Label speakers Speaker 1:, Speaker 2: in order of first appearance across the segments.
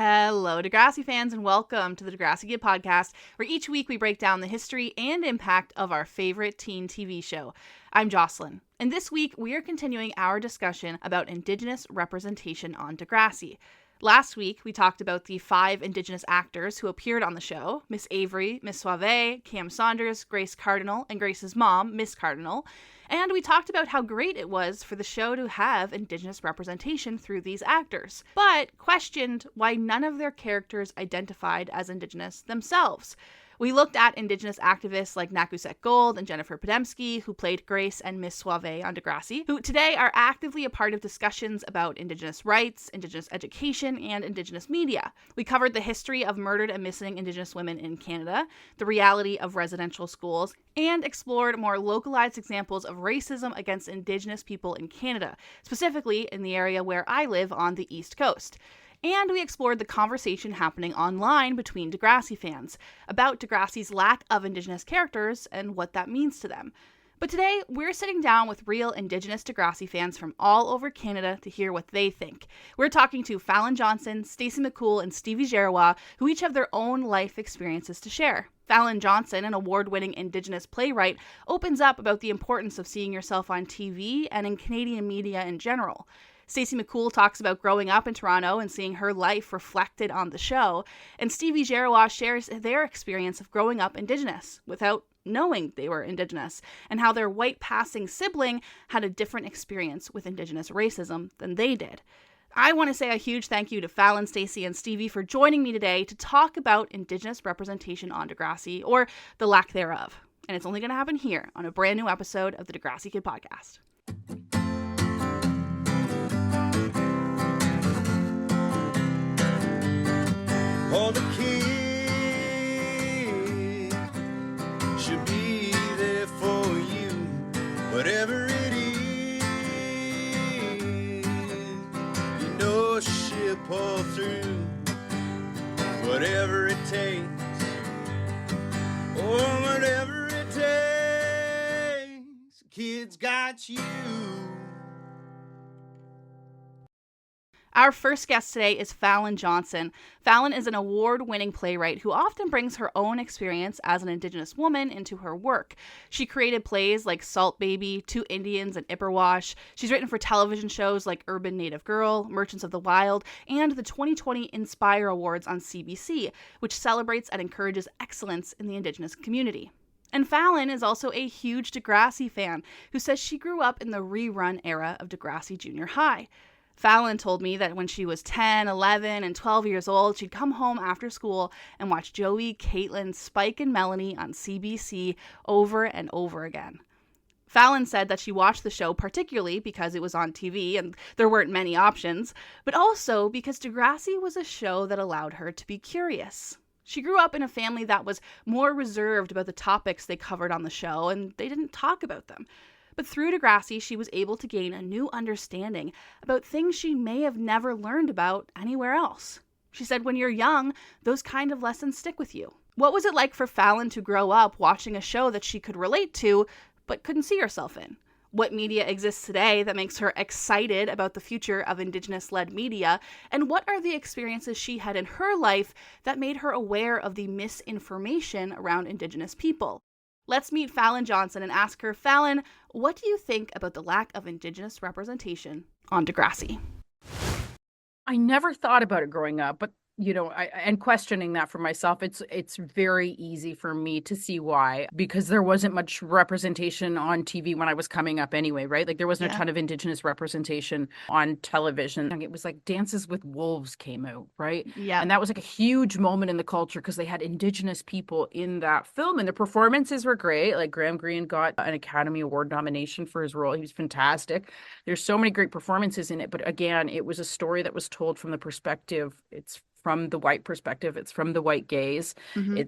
Speaker 1: Hello, Degrassi fans, and welcome to the Degrassi Kid podcast, where each week we break down the history and impact of our favorite teen TV show. I'm Jocelyn, and this week we are continuing our discussion about Indigenous representation on Degrassi. Last week, we talked about the 5 Indigenous actors who appeared on the show: Miss Avery, Miss Suave, Cam Saunders, Grace Cardinal, and Grace's mom, Miss Cardinal. And we talked about how great it was for the show to have Indigenous representation through these actors, but questioned why none of their characters identified as Indigenous themselves. We looked at Indigenous activists like Nakusek Gold and Jennifer Podemski, who played Grace and Miss Suave on Degrassi, who today are actively a part of discussions about Indigenous rights, Indigenous education, and Indigenous media. We covered the history of murdered and missing Indigenous women in Canada, the reality of residential schools, and explored more localized examples of racism against Indigenous people in Canada, specifically in the area where I live on the East Coast. And we explored the conversation happening online between Degrassi fans about Degrassi's lack of Indigenous characters and what that means to them. But today, we're sitting down with real Indigenous Degrassi fans from all over Canada to hear what they think. We're talking to Falen Johnson, Stacey McCool, and Stevi Gerrior, who each have their own life experiences to share. Falen Johnson, an award-winning Indigenous playwright, opens up about the importance of seeing yourself on TV and in Canadian media in general. Stacey McCool talks about growing up in Toronto and seeing her life reflected on the show, and Stevi Gerrior shares their experience of growing up Indigenous without knowing they were Indigenous, and how their white-passing sibling had a different experience with Indigenous racism than they did. I want to say a huge thank you to Falen, Stacey, and Stevi for joining me today to talk about Indigenous representation on Degrassi, or the lack thereof. And it's only going to happen here on a brand new episode of the Degrassi Kid podcast.
Speaker 2: All the kids should be there for you, whatever it is. You know she'll pull through, whatever it takes, or whatever it takes. Kids got you.
Speaker 1: Our first guest today is Falen Johnson. Falen is an award-winning playwright who often brings her own experience as an Indigenous woman into her work. She created plays like Salt Baby, Two Indians, and Ipperwash. She's written for television shows like Urban Native Girl, Merchants of the Wild, and the 2020 Inspire Awards on CBC, which celebrates and encourages excellence in the Indigenous community. And Falen is also a huge Degrassi fan who says she grew up in the rerun era of Degrassi Junior High. Falen told me that when she was 10, 11, and 12 years old, she'd come home after school and watch Joey, Caitlin, Spike, and Melanie on CBC over and over again. Falen said that she watched the show particularly because it was on TV and there weren't many options, but also because Degrassi was a show that allowed her to be curious. She grew up in a family that was more reserved about the topics they covered on the show, and they didn't talk about them. But through Degrassi, she was able to gain a new understanding about things she may have never learned about anywhere else. She said when you're young, those kind of lessons stick with you. What was it like for Falen to grow up watching a show that she could relate to, but couldn't see herself in? What media exists today that makes her excited about the future of Indigenous-led media? And what are the experiences she had in her life that made her aware of the misinformation around Indigenous people? Let's meet Falen Johnson and ask her, Falen, what do you think about the lack of Indigenous representation on Degrassi?
Speaker 3: I never thought about it growing up, but and questioning that for myself, it's very easy for me to see why, because there wasn't much representation on TV when I was coming up anyway, right? Like there wasn't a ton of Indigenous representation on television. It was like Dances with Wolves came out, right?
Speaker 1: Yeah.
Speaker 3: And that was like a huge moment in the culture because they had Indigenous people in that film and the performances were great. Like Graham Greene got an Academy Award nomination for his role. He was fantastic. There's so many great performances in it. But again, it was a story that was told from the perspective, it's from the white perspective, it's from the white gaze.
Speaker 1: Mm-hmm.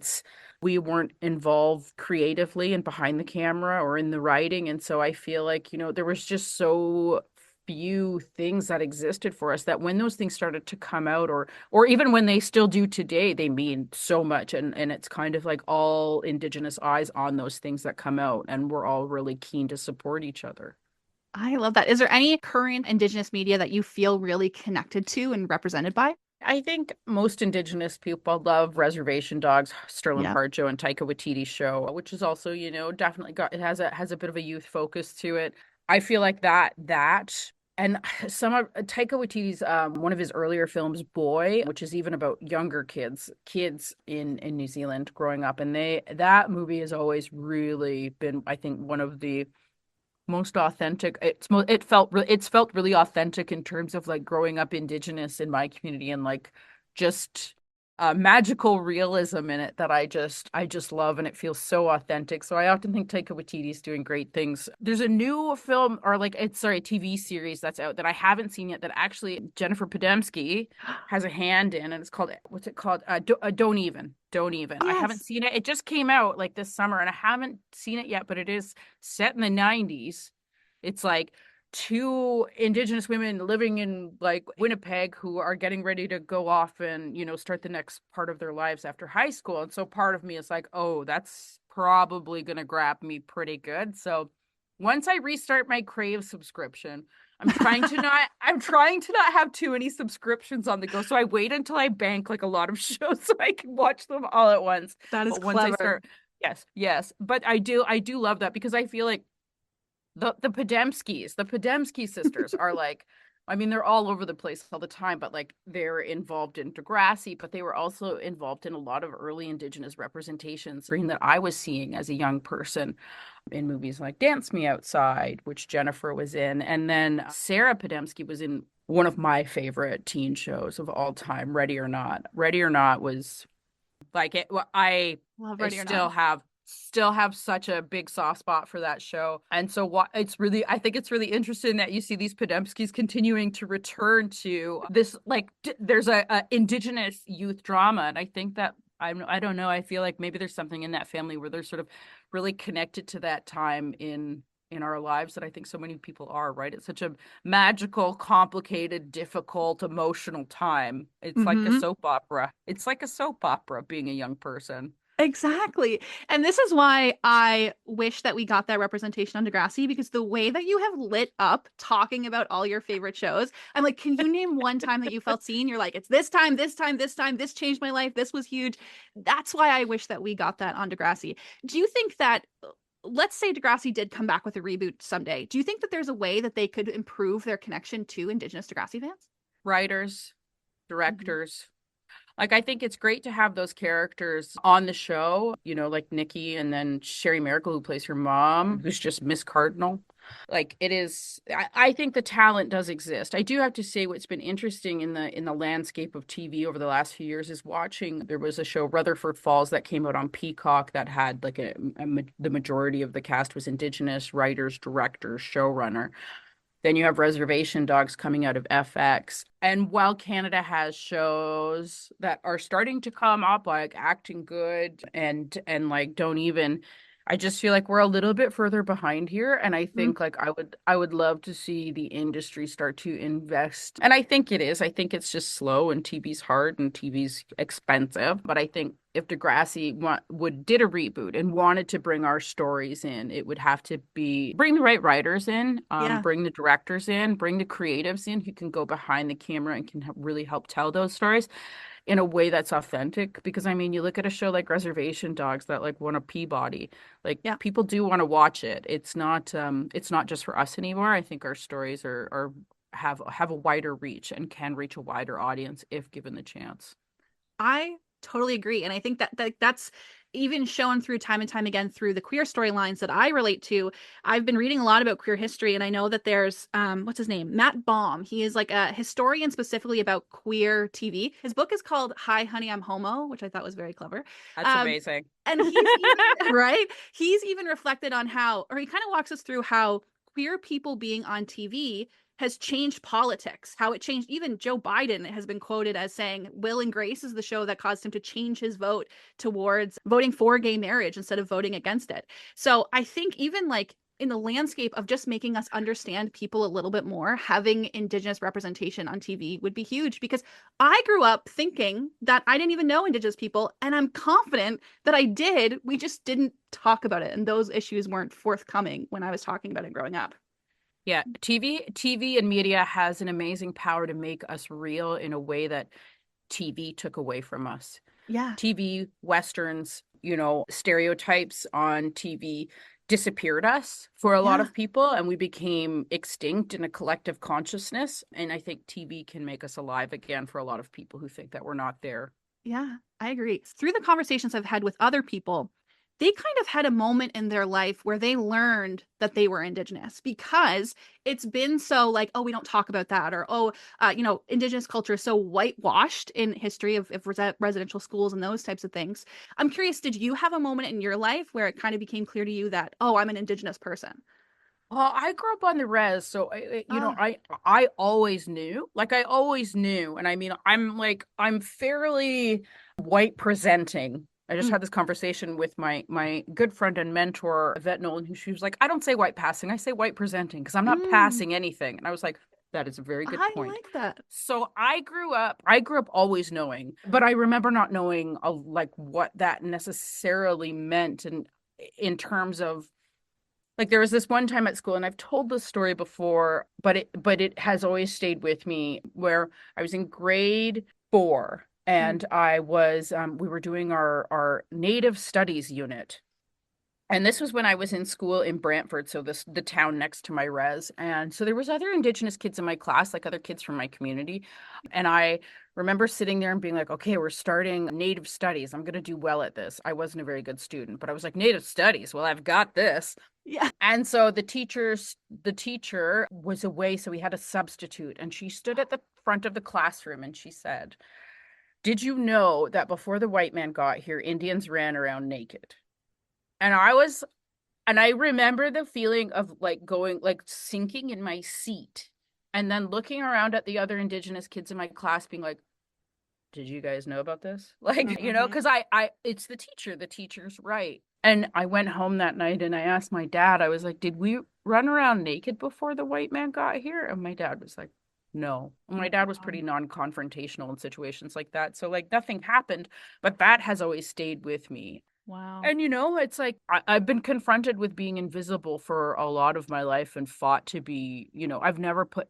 Speaker 3: We weren't involved creatively and behind the camera or in the writing. And so I feel like, there was just so few things that existed for us that when those things started to come out or even when they still do today, they mean so much. And it's kind of like all Indigenous eyes on those things that come out. And we're all really keen to support each other.
Speaker 1: I love that. Is there any current Indigenous media that you feel really connected to and represented by?
Speaker 3: I think most Indigenous people love Reservation Dogs, Sterling
Speaker 1: Yep.
Speaker 3: Harjo and Taika Waititi's show, which is also, definitely got it has a bit of a youth focus to it. I feel like that and some of Taika Waititi's one of his earlier films, Boy, which is even about younger kids in New Zealand growing up, and that movie has always really been, I think, one of the most authentic. It's felt really authentic in terms of like growing up Indigenous in my community, and like just magical realism in it that I just love, and it feels so authentic. So I often think Taika Waititi's doing great things. There's a new film, or like it's sorry, a TV series that's out that I haven't seen yet, that actually Jennifer Podemsky has a hand in, and it's called, what's it called? Don't even. I haven't
Speaker 1: Yes.
Speaker 3: seen it. It just came out like this summer, and I haven't seen it yet, but it is set in the 90s. It's like two Indigenous women living in like Winnipeg who are getting ready to go off and, start the next part of their lives after high school. And so part of me is like, oh, that's probably going to grab me pretty good. So once I restart my Crave subscription, I'm trying to not have too many subscriptions on the go. So I wait until I bank like a lot of shows so I can watch them all at once.
Speaker 1: That is
Speaker 3: But once I
Speaker 1: clever.
Speaker 3: start, yes. But I do love that, because I feel like the Podemski sisters are like, I mean, they're all over the place all the time, but like they're involved in Degrassi, but they were also involved in a lot of early Indigenous representations that I was seeing as a young person in movies like Dance Me Outside, which Jennifer was in. And then Sarah Podemski was in one of my favorite teen shows of all time, Ready or Not. Ready or Not was like it.
Speaker 1: Love
Speaker 3: I
Speaker 1: Ready or Not.
Speaker 3: still have such a big soft spot for that show. And so I think it's really interesting that you see these Podemskis continuing to return to this, like there's a Indigenous youth drama. And I think that I don't know, I feel like maybe there's something in that family where they're sort of really connected to that time in our lives that I think so many people are, right? It's such a magical, complicated, difficult, emotional time. It's like a
Speaker 1: Hmm.
Speaker 3: soap opera. It's like a soap opera being a young person.
Speaker 1: Exactly. And this is why I wish that we got that representation on Degrassi, because the way that you have lit up talking about all your favorite shows, I'm like, can you name one time that you felt seen? You're like, it's this time, this time, this time, this changed my life, this was huge. That's why I wish that we got that on Degrassi. Do you think that, let's say Degrassi did come back with a reboot someday, do you think that there's a way that they could improve their connection to Indigenous Degrassi fans?
Speaker 3: Writers,
Speaker 1: Mhm.
Speaker 3: directors. Like, I think it's great to have those characters on the show, like Nikki, and then Sherry Miracle, who plays her mom, who's just Miss Cardinal. Like, it is, I think the talent does exist. I do have to say, what's been interesting in the landscape of TV over the last few years is watching. There was a show, Rutherford Falls, that came out on Peacock that had like the majority of the cast was Indigenous writers, directors, showrunner. Then you have Reservation Dogs coming out of FX. And while Canada has shows that are starting to come up, like Acting Good and like Don't Even, I just feel like we're a little bit further behind here. And I
Speaker 1: Mhm.
Speaker 3: think like I would love to see the industry start to invest. And I think it is. I think it's just slow, and TV's hard, and TV's expensive. But I think if Degrassi did a reboot and wanted to bring our stories in, it would have to be bring the right writers in,
Speaker 1: Yeah.
Speaker 3: bring the directors in, bring the creatives in who can go behind the camera and can really help tell those stories in a way that's authentic. Because I mean, you look at a show like Reservation Dogs that like won a Peabody, like
Speaker 1: Yeah.
Speaker 3: people do want to watch it. It's not just for us anymore. I think our stories have a wider reach and can reach a wider audience if given the chance.
Speaker 1: I totally agree. And I think that's even shown through time and time again through the queer storylines that I relate to. I've been reading a lot about queer history, and I know that there's what's his name? Matt Baum. He is like a historian specifically about queer TV. His book is called Hi Honey, I'm Homo, which I thought was very clever.
Speaker 3: That's
Speaker 1: Um
Speaker 3: amazing.
Speaker 1: and he's even right, he's even reflected on how, or he kind of walks us through how queer people being on TV has changed politics, how it changed. Even Joe Biden has been quoted as saying Will and Grace is the show that caused him to change his vote towards voting for gay marriage instead of voting against it. So I think even like in the landscape of just making us understand people a little bit more, having Indigenous representation on TV would be huge, because I grew up thinking that I didn't even know Indigenous people, and I'm confident that I did. We just didn't talk about it, and those issues weren't forthcoming when I was talking about it growing up.
Speaker 3: Yeah, TV and media has an amazing power to make us real in a way that TV took away from us.
Speaker 1: Yeah.
Speaker 3: TV, Westerns, stereotypes on TV disappeared us for a lot
Speaker 1: Yeah.
Speaker 3: of people, and we became extinct in a collective consciousness. And I think TV can make us alive again for a lot of people who think that we're not there.
Speaker 1: Yeah, I agree. Through the conversations I've had with other people, they kind of had a moment in their life where they learned that they were Indigenous because it's been so like, oh, we don't talk about that, or oh, Indigenous culture is so whitewashed in history of residential schools and those types of things. I'm curious, did you have a moment in your life where it kind of became clear to you that, oh, I'm an Indigenous person?
Speaker 3: Well, I grew up on the res, so
Speaker 1: Ah,
Speaker 3: I always knew, and I mean, I'm fairly white presenting. I just
Speaker 1: mm,
Speaker 3: had this conversation with my good friend and mentor, Yvette Nolan, who she was like, I don't say white passing, I say white presenting because I'm not
Speaker 1: mm,
Speaker 3: passing anything. And I was like, that is a very good
Speaker 1: I
Speaker 3: point.
Speaker 1: like that.
Speaker 3: So I grew up always knowing, but I remember not knowing like what that necessarily meant, and in terms of like there was this one time at school, and I've told this story before, but it has always stayed with me, where I was in grade 4,
Speaker 1: Mm,
Speaker 3: and we were doing our native studies unit. And this was when I was in school in Brantford, so the town next to my res. And so there was other Indigenous kids in my class, like other kids from my community. And I remember sitting there and being like, okay, we're starting Native studies. I'm going to do well at this. I wasn't a very good student, but I was like, Native studies, well, I've got this.
Speaker 1: yeah.
Speaker 3: And so the teacher was away, so we had a substitute, and she stood at the front of the classroom and she said, did you know that before the white man got here, Indians ran around naked? And I remember the feeling of like going, like sinking in my seat, and then looking around at the other Indigenous kids in my class being like, did you guys know about this? Like,
Speaker 1: Mhm.
Speaker 3: because it's the teacher's right. And I went home that night and I asked my dad, I was like, did we run around naked before the white man got here? And my dad was like, no. And my dad was pretty non-confrontational in situations like that. So like nothing happened, but that has always stayed with me.
Speaker 1: Wow.
Speaker 3: And it's like I've been confronted with being invisible for a lot of my life and fought to be, I've never put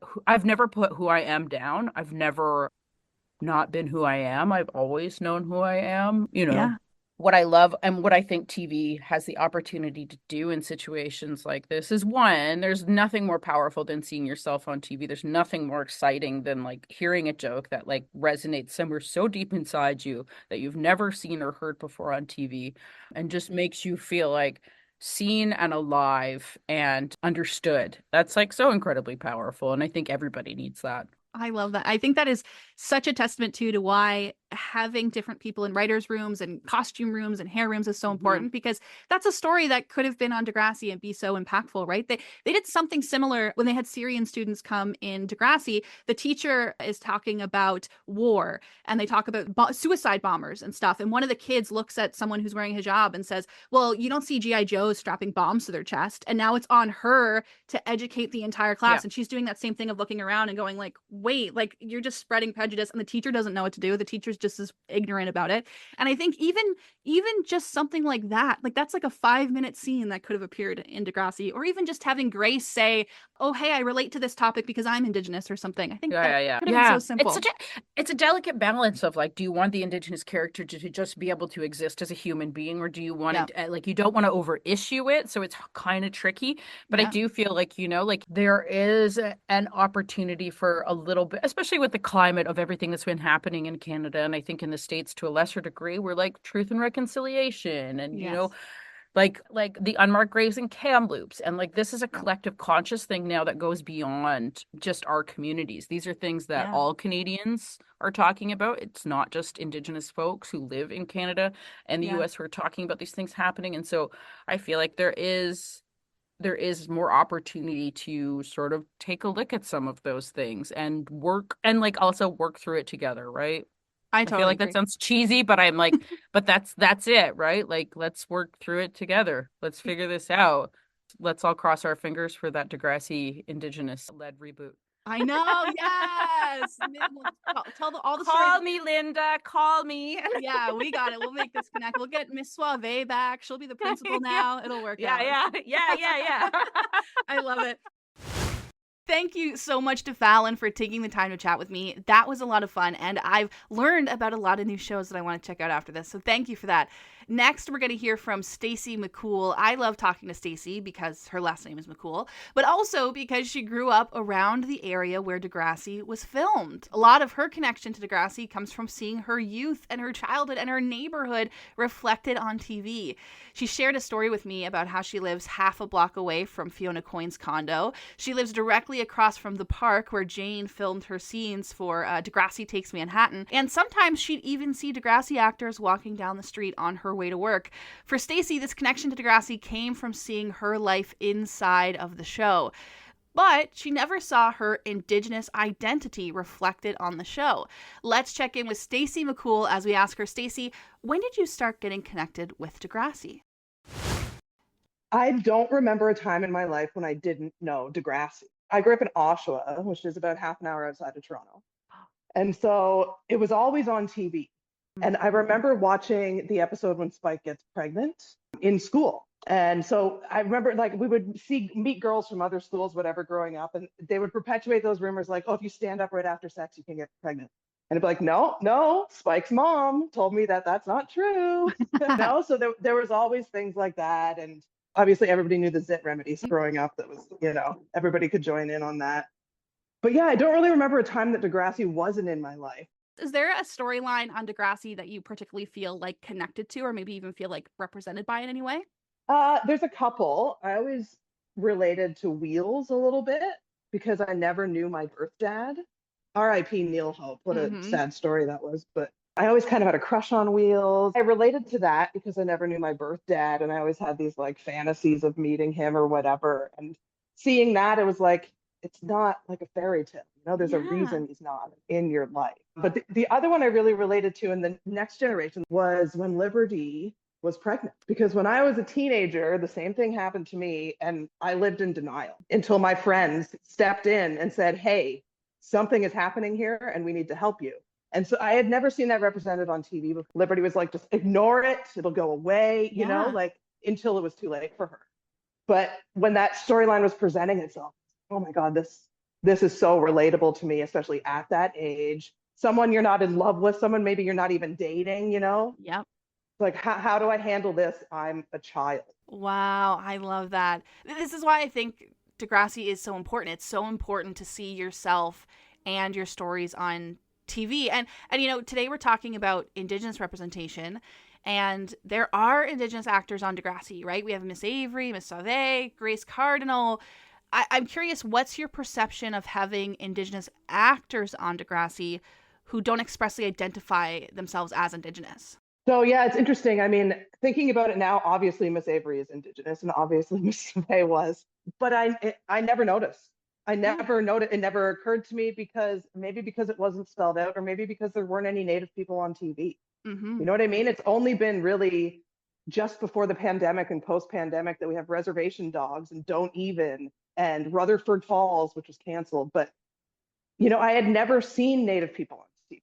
Speaker 3: who I am down. I've never not been who I am. I've always known who I am.
Speaker 1: Yeah.
Speaker 3: What I love and what I think TV has the opportunity to do in situations like this is, one, there's nothing more powerful than seeing yourself on TV. There's nothing more exciting than like hearing a joke that like resonates somewhere so deep inside you that you've never seen or heard before on TV, and just makes you feel like seen and alive and understood. That's like so incredibly powerful. And I think everybody needs that.
Speaker 1: I love that. I think that is such a testament to why having different people in writers' rooms and costume rooms and hair rooms is so
Speaker 3: Mhm.
Speaker 1: important, because that's a story that could have been on Degrassi and be so impactful, right? They did something similar when they had Syrian students come in Degrassi. The teacher is talking about war, and they talk about suicide bombers and stuff. And one of the kids looks at someone who's wearing hijab and says, well, you don't see GI Joes strapping bombs to their chest. And now it's on her to educate the entire class.
Speaker 3: Yeah.
Speaker 1: And she's doing that same thing of looking around and going like, wait, like you're just spreading prejudice, and the teacher doesn't know what to do. The teacher's just as ignorant about it. And I think even just something like that, like that's like a 5-minute scene that could have appeared in Degrassi, or even just having Grace say, oh, hey, I relate to this topic because I'm Indigenous or something. I think
Speaker 3: Yeah,
Speaker 1: that
Speaker 3: yeah, yeah.
Speaker 1: could have been so
Speaker 3: Yeah.
Speaker 1: simple.
Speaker 3: It's a delicate balance of like, do you want the Indigenous character to just be able to exist as a human being, or do you want
Speaker 1: Yeah.
Speaker 3: it like you don't want to over issue it, so it's kind of tricky. But I
Speaker 1: Yeah.
Speaker 3: do feel like, like there is an opportunity for a little bit, especially with the climate of everything that's been happening in Canada, and I think in the States to a lesser degree, we're like truth and reconciliation, and
Speaker 1: Yes.
Speaker 3: like the unmarked graves and Kamloops, and like this is a
Speaker 1: Yeah.
Speaker 3: collective conscious thing now that goes beyond just our communities. These are things that
Speaker 1: Yeah.
Speaker 3: all Canadians are talking about. It's not just Indigenous folks who live in Canada and the
Speaker 1: Yeah.
Speaker 3: US who are talking about these things happening. And so I feel like there is more opportunity to sort of take a look at some of those things and work, and like also work through it together, right?
Speaker 1: I
Speaker 3: I feel
Speaker 1: totally
Speaker 3: like that
Speaker 1: agree.
Speaker 3: sounds cheesy, but I'm like, but that's it, right? Like, let's work through it together. Let's figure this out. Let's all cross our fingers for that Degrassi Indigenous led reboot.
Speaker 1: I know. Yes. Tell all the stories.
Speaker 3: Call me, Linda. Call me.
Speaker 1: Yeah, we got it. We'll make this connect. We'll get Miss Suave back. She'll be the principal now. It'll work
Speaker 3: Yeah,
Speaker 1: out.
Speaker 3: yeah, yeah, yeah, yeah.
Speaker 1: I love it. Thank you so much to Fallon for taking the time to chat with me. That was a lot of fun, and I've learned about a lot of new shows that I want to check out after this, so thank you for that. Next, we're going to hear from Stacey McCool. I love talking to Stacey because her last name is McCool, but also because she grew up around the area where Degrassi was filmed. A lot of her connection to Degrassi comes from seeing her youth and her childhood and her neighborhood reflected on TV. She shared a story with me about how she lives half a block away from Fiona Coyne's condo. She lives directly across from the park where Jane filmed her scenes for Degrassi Takes Manhattan, and sometimes she'd even see Degrassi actors walking down the street on her way to work. For Stacey, this connection to Degrassi came from seeing her life inside of the show. But she never saw her Indigenous identity reflected on the show. Let's check in with Stacey McCool as we ask her, Stacey, when did you start getting connected with Degrassi?
Speaker 4: I don't remember a time in my life when I didn't know Degrassi. I grew up in Oshawa, which is about half an hour outside of Toronto. And so it was always on TV. And I remember watching the episode when Spike gets pregnant in school. And so I remember, like, we would meet girls from other schools, whatever, growing up, and they would perpetuate those rumors like, oh, if you stand up right after sex, you can get pregnant. And it'd be like, no, Spike's mom told me that that's not true. No, so there was always things like that. And obviously everybody knew the zit remedies growing up. That was, everybody could join in on that. But yeah, I don't really remember a time that Degrassi wasn't in my life.
Speaker 1: Is there a storyline on Degrassi that you particularly feel like connected to, or maybe even feel like represented by in any way?
Speaker 4: There's a couple. I always related to Wheels a little bit because I never knew my birth dad. R.I.P. Neil Hope. What a sad story that was. But I always kind of had a crush on Wheels. I related to that because I never knew my birth dad, and I always had these like fantasies of meeting him or whatever. And seeing that, it was like, it's not like a fairy tale. There's a reason he's not in your life. But the other one I really related to in the next generation was when Liberty was pregnant. Because when I was a teenager, the same thing happened to me, and I lived in denial until my friends stepped in and said, hey, something is happening here and we need to help you. And so I had never seen that represented on TV before. Liberty was like, just ignore it, it'll go away, like until it was too late for her. But when that storyline was presenting itself, oh my God, this is so relatable to me, especially at that age. Someone you're not in love with, someone maybe you're not even dating,
Speaker 1: Yep.
Speaker 4: Like, how do I handle this? I'm a child.
Speaker 1: Wow, I love that. This is why I think Degrassi is so important. It's so important to see yourself and your stories on TV. And today we're talking about Indigenous representation, and there are Indigenous actors on Degrassi, right? We have Miss Avery, Miss Sauvé, Grace Cardinal. I'm curious, what's your perception of having Indigenous actors on Degrassi who don't expressly identify themselves as Indigenous?
Speaker 4: So yeah, it's interesting. I mean, thinking about it now, obviously Miss Avery is Indigenous, and obviously Miss Sauvé was, but I never noticed. I never noticed. It never occurred to me because it wasn't spelled out, or maybe because there weren't any Native people on TV. You know what I mean? It's only been really just before the pandemic and post-pandemic that we have Reservation Dogs and Don't Even and Rutherford Falls, which was canceled. But I had never seen Native people on TV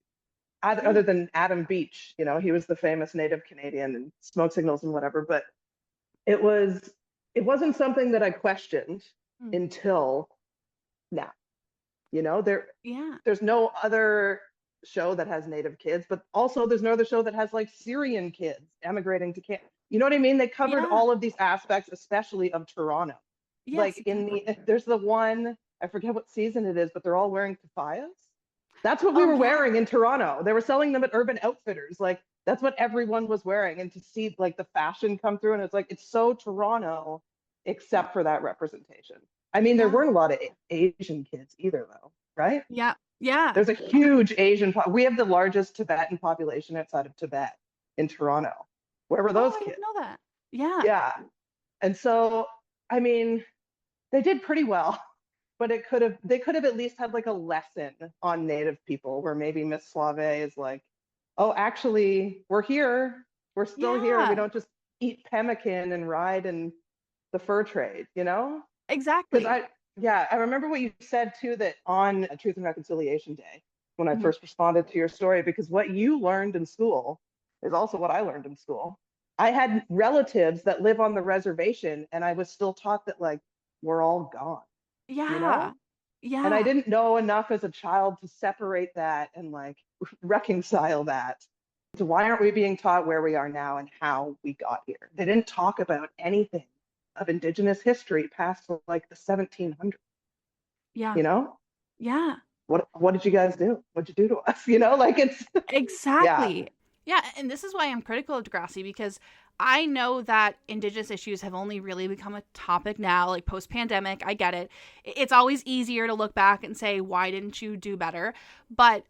Speaker 4: other than Adam Beach. He was the famous Native Canadian and Smoke Signals and whatever. But it wasn't something that I questioned until now. There's no other show that has Native kids, but also there's no other show that has like Syrian kids emigrating to Canada. You know what I mean? They covered all of these aspects, especially of Toronto.
Speaker 1: Yes,
Speaker 4: like there's the one, I forget what season it is, but they're all wearing kafayas. That's what we were wearing in Toronto. They were selling them at Urban Outfitters. Like, that's what everyone was wearing. And to see like the fashion come through, and it's like, it's so Toronto, except for that representation. I mean, there weren't a lot of Asian kids either, though, right?
Speaker 1: Yeah.
Speaker 4: There's a huge Asian, we have the largest Tibetan population outside of Tibet in Toronto. Where were those kids?
Speaker 1: I didn't know that. Yeah.
Speaker 4: Yeah. And so, I mean, they did pretty well, but they could have at least had like a lesson on Native people, where maybe Miss Sauvé is like, oh, actually, we're here. We're still here. We don't just eat pemmican and ride in the fur trade,
Speaker 1: Exactly.
Speaker 4: I remember what you said too, that on Truth and Reconciliation Day, when I first responded to your story, because what you learned in school is also what I learned in school. I had relatives that live on the reservation, and I was still taught that like, we're all gone.
Speaker 1: Yeah.
Speaker 4: And I
Speaker 1: Yeah.
Speaker 4: didn't know enough as a child to separate that and like reconcile that. So why aren't we being taught where we are now and how we got here? They didn't talk about anything of Indigenous history past like the 1700s,
Speaker 1: Yeah.
Speaker 4: you know?
Speaker 1: Yeah.
Speaker 4: What did you guys do? What'd you do to us? You know, like it's yeah.
Speaker 1: Exactly. Yeah, and this is why I'm critical of Degrassi, because I know that Indigenous issues have only really become a topic now, like post pandemic. I get it. It's always easier to look back and say, why didn't you do better? But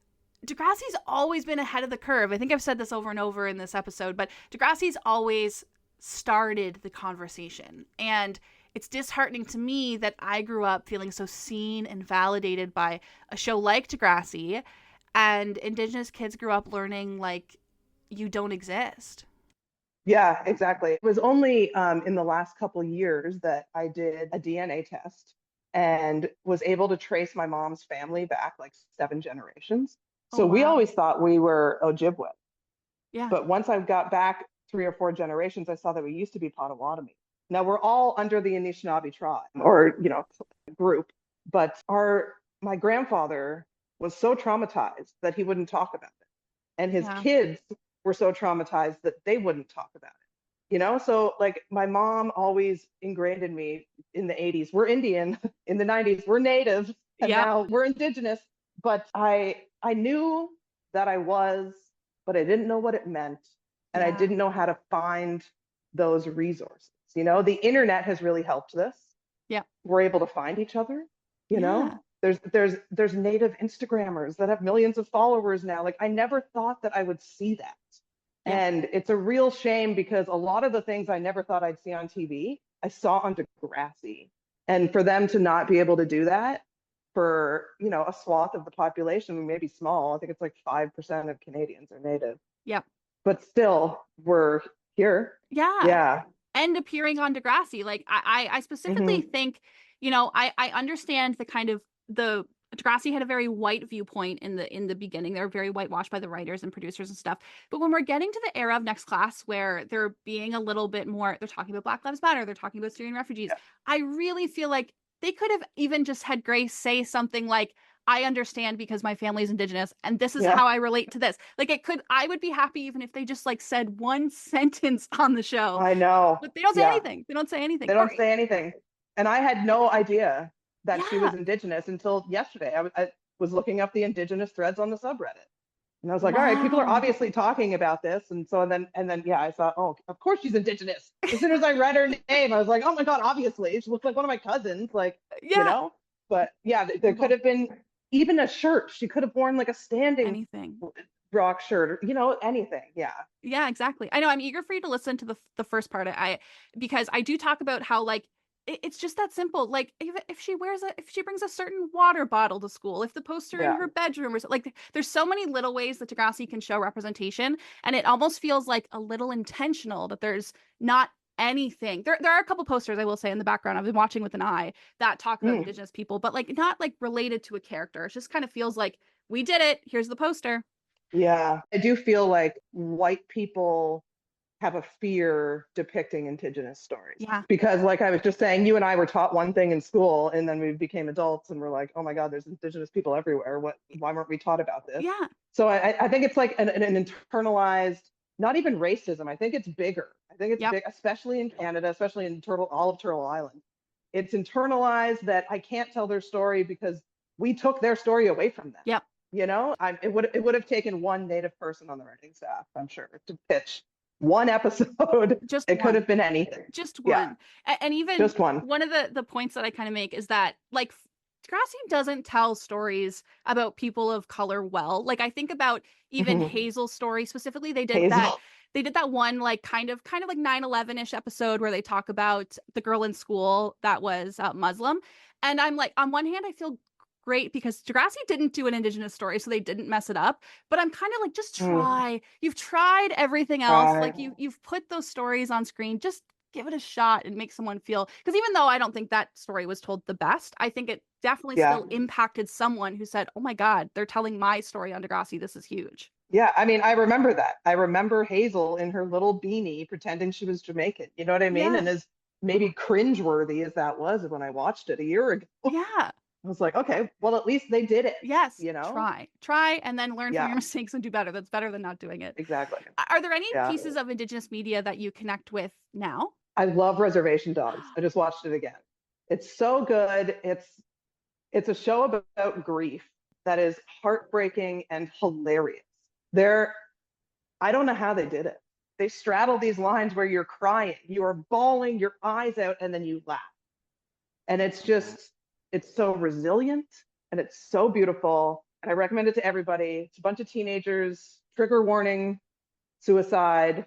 Speaker 1: Degrassi's always been ahead of the curve. I think I've said this over and over in this episode, but Degrassi's always started the conversation. And it's disheartening to me that I grew up feeling so seen and validated by a show like Degrassi, and Indigenous kids grew up learning like you don't exist.
Speaker 4: Yeah, exactly. It was only in the last couple of years that I did a DNA test and was able to trace my mom's family back like 7 generations.
Speaker 1: Oh,
Speaker 4: So we
Speaker 1: wow.
Speaker 4: always thought we were Ojibwe.
Speaker 1: Yeah.
Speaker 4: But once I got back 3 or 4 generations, I saw that we used to be Potawatomi. Now we're all under the Anishinaabe tribe or, group, but my grandfather was so traumatized that he wouldn't talk about it. And his
Speaker 1: Yeah.
Speaker 4: kids were so traumatized that they wouldn't talk about it. So like my mom always ingrained in me in the 80s, we're Indian, in the 90s, we're Native, and
Speaker 1: Yep.
Speaker 4: now we're Indigenous. But I knew that I was, but I didn't know what it meant. And I
Speaker 1: Yeah.
Speaker 4: didn't know how to find those resources. The internet has really helped this.
Speaker 1: Yeah.
Speaker 4: We're able to find each other, you know?
Speaker 1: Yeah.
Speaker 4: There's native Instagrammers that have millions of followers now. Like I never thought that I would see that.
Speaker 1: Yeah.
Speaker 4: And it's a real shame because a lot of the things I never thought I'd see on TV, I saw on Degrassi. And for them to not be able to do that for, a swath of the population, maybe small, I think it's like 5% of Canadians are native.
Speaker 1: Yep.
Speaker 4: But still, we're here.
Speaker 1: Yeah.
Speaker 4: Yeah.
Speaker 1: And appearing on Degrassi. Like I specifically think, I understand the kind of the Degrassi had a very white viewpoint in the beginning. They were very whitewashed by the writers and producers and stuff. But when we're getting to the era of Next Class, where they're being a little bit more, they're talking about Black Lives Matter, they're talking about Syrian refugees.
Speaker 4: Yeah.
Speaker 1: I really feel like they could have even just had Grace say something like, I understand because my family is Indigenous and this is
Speaker 4: Yeah.
Speaker 1: how I relate to this. Like I would be happy even if they just like said one sentence on the show.
Speaker 4: I know.
Speaker 1: But they don't say
Speaker 4: Yeah.
Speaker 1: anything. They don't say anything.
Speaker 4: They don't say anything. And I had no idea that she was
Speaker 1: Yeah.
Speaker 4: Indigenous until yesterday. I was looking up the Indigenous threads on the subreddit. And I was like, all right, people are
Speaker 1: Wow.
Speaker 4: obviously talking about this. And so then yeah, I thought, oh, of course she's Indigenous. As soon as I read her name, I was like, oh my God, obviously. She looks like one of my cousins, like,
Speaker 1: Yeah.
Speaker 4: But yeah, there could have been even a shirt. She could have worn like a standing
Speaker 1: Anything.
Speaker 4: rock shirt or, anything. Yeah.
Speaker 1: Yeah, exactly. I know. I'm eager for you to listen to the first part. Because I do talk about how like it's just that simple. Like if she brings a certain water bottle to school, if the poster in
Speaker 4: Yeah.
Speaker 1: her bedroom or like there's so many little ways that Degrassi can show representation, and it almost feels like a little intentional that there's not anything. There are a couple posters I will say in the background I've been watching with an eye that talk about Indigenous people, but like not like related to a character. It just kind of feels like we did it. Here's the poster.
Speaker 4: Yeah. I do feel like white people have a fear depicting Indigenous stories.
Speaker 1: Yeah.
Speaker 4: Because like I was just saying, you and I were taught one thing in school and then we became adults and we're like, oh my God, there's Indigenous people everywhere. Why weren't we taught about this?
Speaker 1: Yeah.
Speaker 4: So I think it's like an internalized, not even racism. I think it's bigger. I think it's big, especially in Canada, especially in all of Turtle Island. It's internalized that I can't tell their story because we took their story away from them.
Speaker 1: Yep.
Speaker 4: It would have taken one Native person on the writing staff, I'm sure, to pitch one episode.
Speaker 1: Just
Speaker 4: it could have been anything.
Speaker 1: Just one.
Speaker 4: Yeah.
Speaker 1: And even
Speaker 4: just one
Speaker 1: of the points that I kind of make is that like Degrassi doesn't tell stories about people of color well. Like I think about even Hazel's story specifically. They did that one like kind of like 9/11-ish episode where they talk about the girl in school that was Muslim. And I'm like, on one hand, I feel great because Degrassi didn't do an Indigenous story, so they didn't mess it up. But I'm kind of like, just try. You've tried everything else. Like you've put those stories on screen. Just give it a shot and make someone feel. Because even though I don't think that story was told the best, I think it definitely still impacted someone who said, "Oh my God, they're telling my story on Degrassi. This is huge."
Speaker 4: Yeah, I mean, I remember that. I remember Hazel in her little beanie pretending she was Jamaican. You know what I mean?
Speaker 1: Yeah.
Speaker 4: And as maybe cringeworthy as that was when I watched it a year ago.
Speaker 1: Yeah.
Speaker 4: I was like, okay, well, at least they did it.
Speaker 1: Yes.
Speaker 4: You know?
Speaker 1: Try and then learn from
Speaker 4: Yeah.
Speaker 1: your mistakes and do better. That's better than not doing it.
Speaker 4: Exactly.
Speaker 1: Are there any
Speaker 4: Yeah.
Speaker 1: pieces of Indigenous media that you connect with now?
Speaker 4: I love Reservation Dogs. I just watched it again. It's so good. It's a show about grief that is heartbreaking and hilarious. I don't know how they did it. They straddle these lines where you're crying, you are bawling your eyes out, and then you laugh. And it's so resilient and it's so beautiful. And I recommend it to everybody. It's a bunch of teenagers, trigger warning, suicide,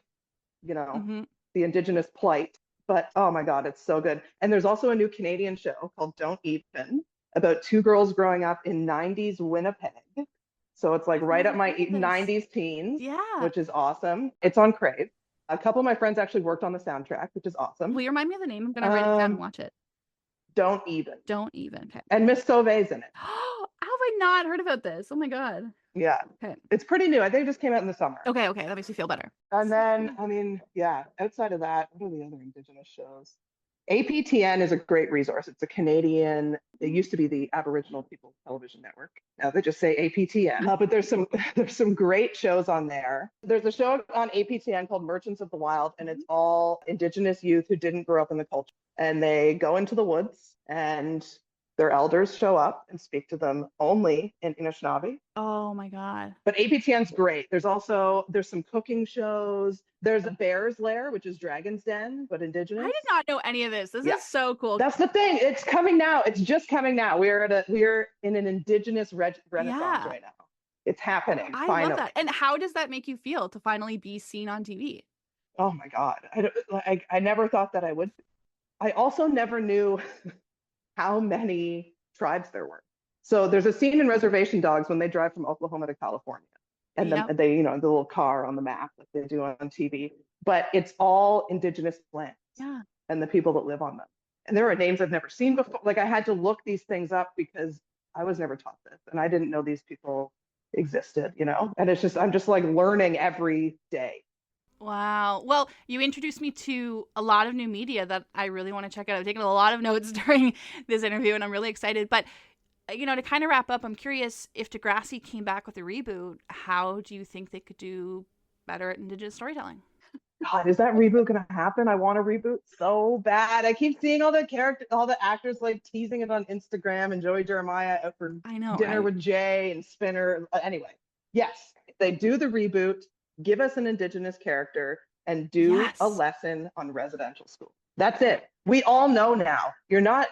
Speaker 4: the Indigenous plight. But oh my God, it's so good. And there's also a new Canadian show called Don't Even, about two girls growing up in 90s Winnipeg. So it's like right up my 90s teens, which is awesome. It's on Crave. A couple of my friends actually worked on the soundtrack, which is awesome.
Speaker 1: Will you remind me of the name? I'm going to write it down and watch it.
Speaker 4: Don't Even.
Speaker 1: Don't Even. Okay.
Speaker 4: And Miss Sauve's in it.
Speaker 1: How have I not heard about this? Oh my God.
Speaker 4: Yeah. Okay. It's pretty new. I think it just came out in the summer.
Speaker 1: Okay. That makes me feel better.
Speaker 4: And then, outside of that, what are the other Indigenous shows? APTN is a great resource. It's a Canadian, it used to be the Aboriginal People's Television Network. Now they just say APTN. But there's some great shows on there. There's a show on APTN called Merchants of the Wild, and it's all Indigenous youth who didn't grow up in the culture. And they go into the woods and their elders show up and speak to them only in Anishinaabe.
Speaker 1: Oh my God.
Speaker 4: But APTN's great. There's some cooking shows. There's a Bear's Lair, which is Dragon's Den, but Indigenous.
Speaker 1: I did not know any of this. This is so cool.
Speaker 4: That's the thing. It's coming now. It's just coming now. We're in an Indigenous renaissance right now. It's happening.
Speaker 1: I love that. And how does that make you feel to finally be seen on TV?
Speaker 4: Oh my God. I never thought that I would. I also never knew how many tribes there were. So there's a scene in Reservation Dogs when they drive from Oklahoma to California, and then they, the little car on the map like they do on TV, but it's all Indigenous lands and the people that live on them. And there are names I've never seen before. Like I had to look these things up because I was never taught this and I didn't know these people existed, and I'm just like learning every day.
Speaker 1: Wow. Well, you introduced me to a lot of new media that I really want to check out. I've taken a lot of notes during this interview and I'm really excited. But, to kind of wrap up, I'm curious if Degrassi came back with a reboot, how do you think they could do better at Indigenous storytelling?
Speaker 4: God, is that reboot going to happen? I want a reboot so bad. I keep seeing all the actors like teasing it on Instagram and Joey Jeremiah out for dinner with Jay and Spinner. Anyway, yes, if they do the reboot, give us an Indigenous character and do a lesson on residential school. That's it. We all know now. You're not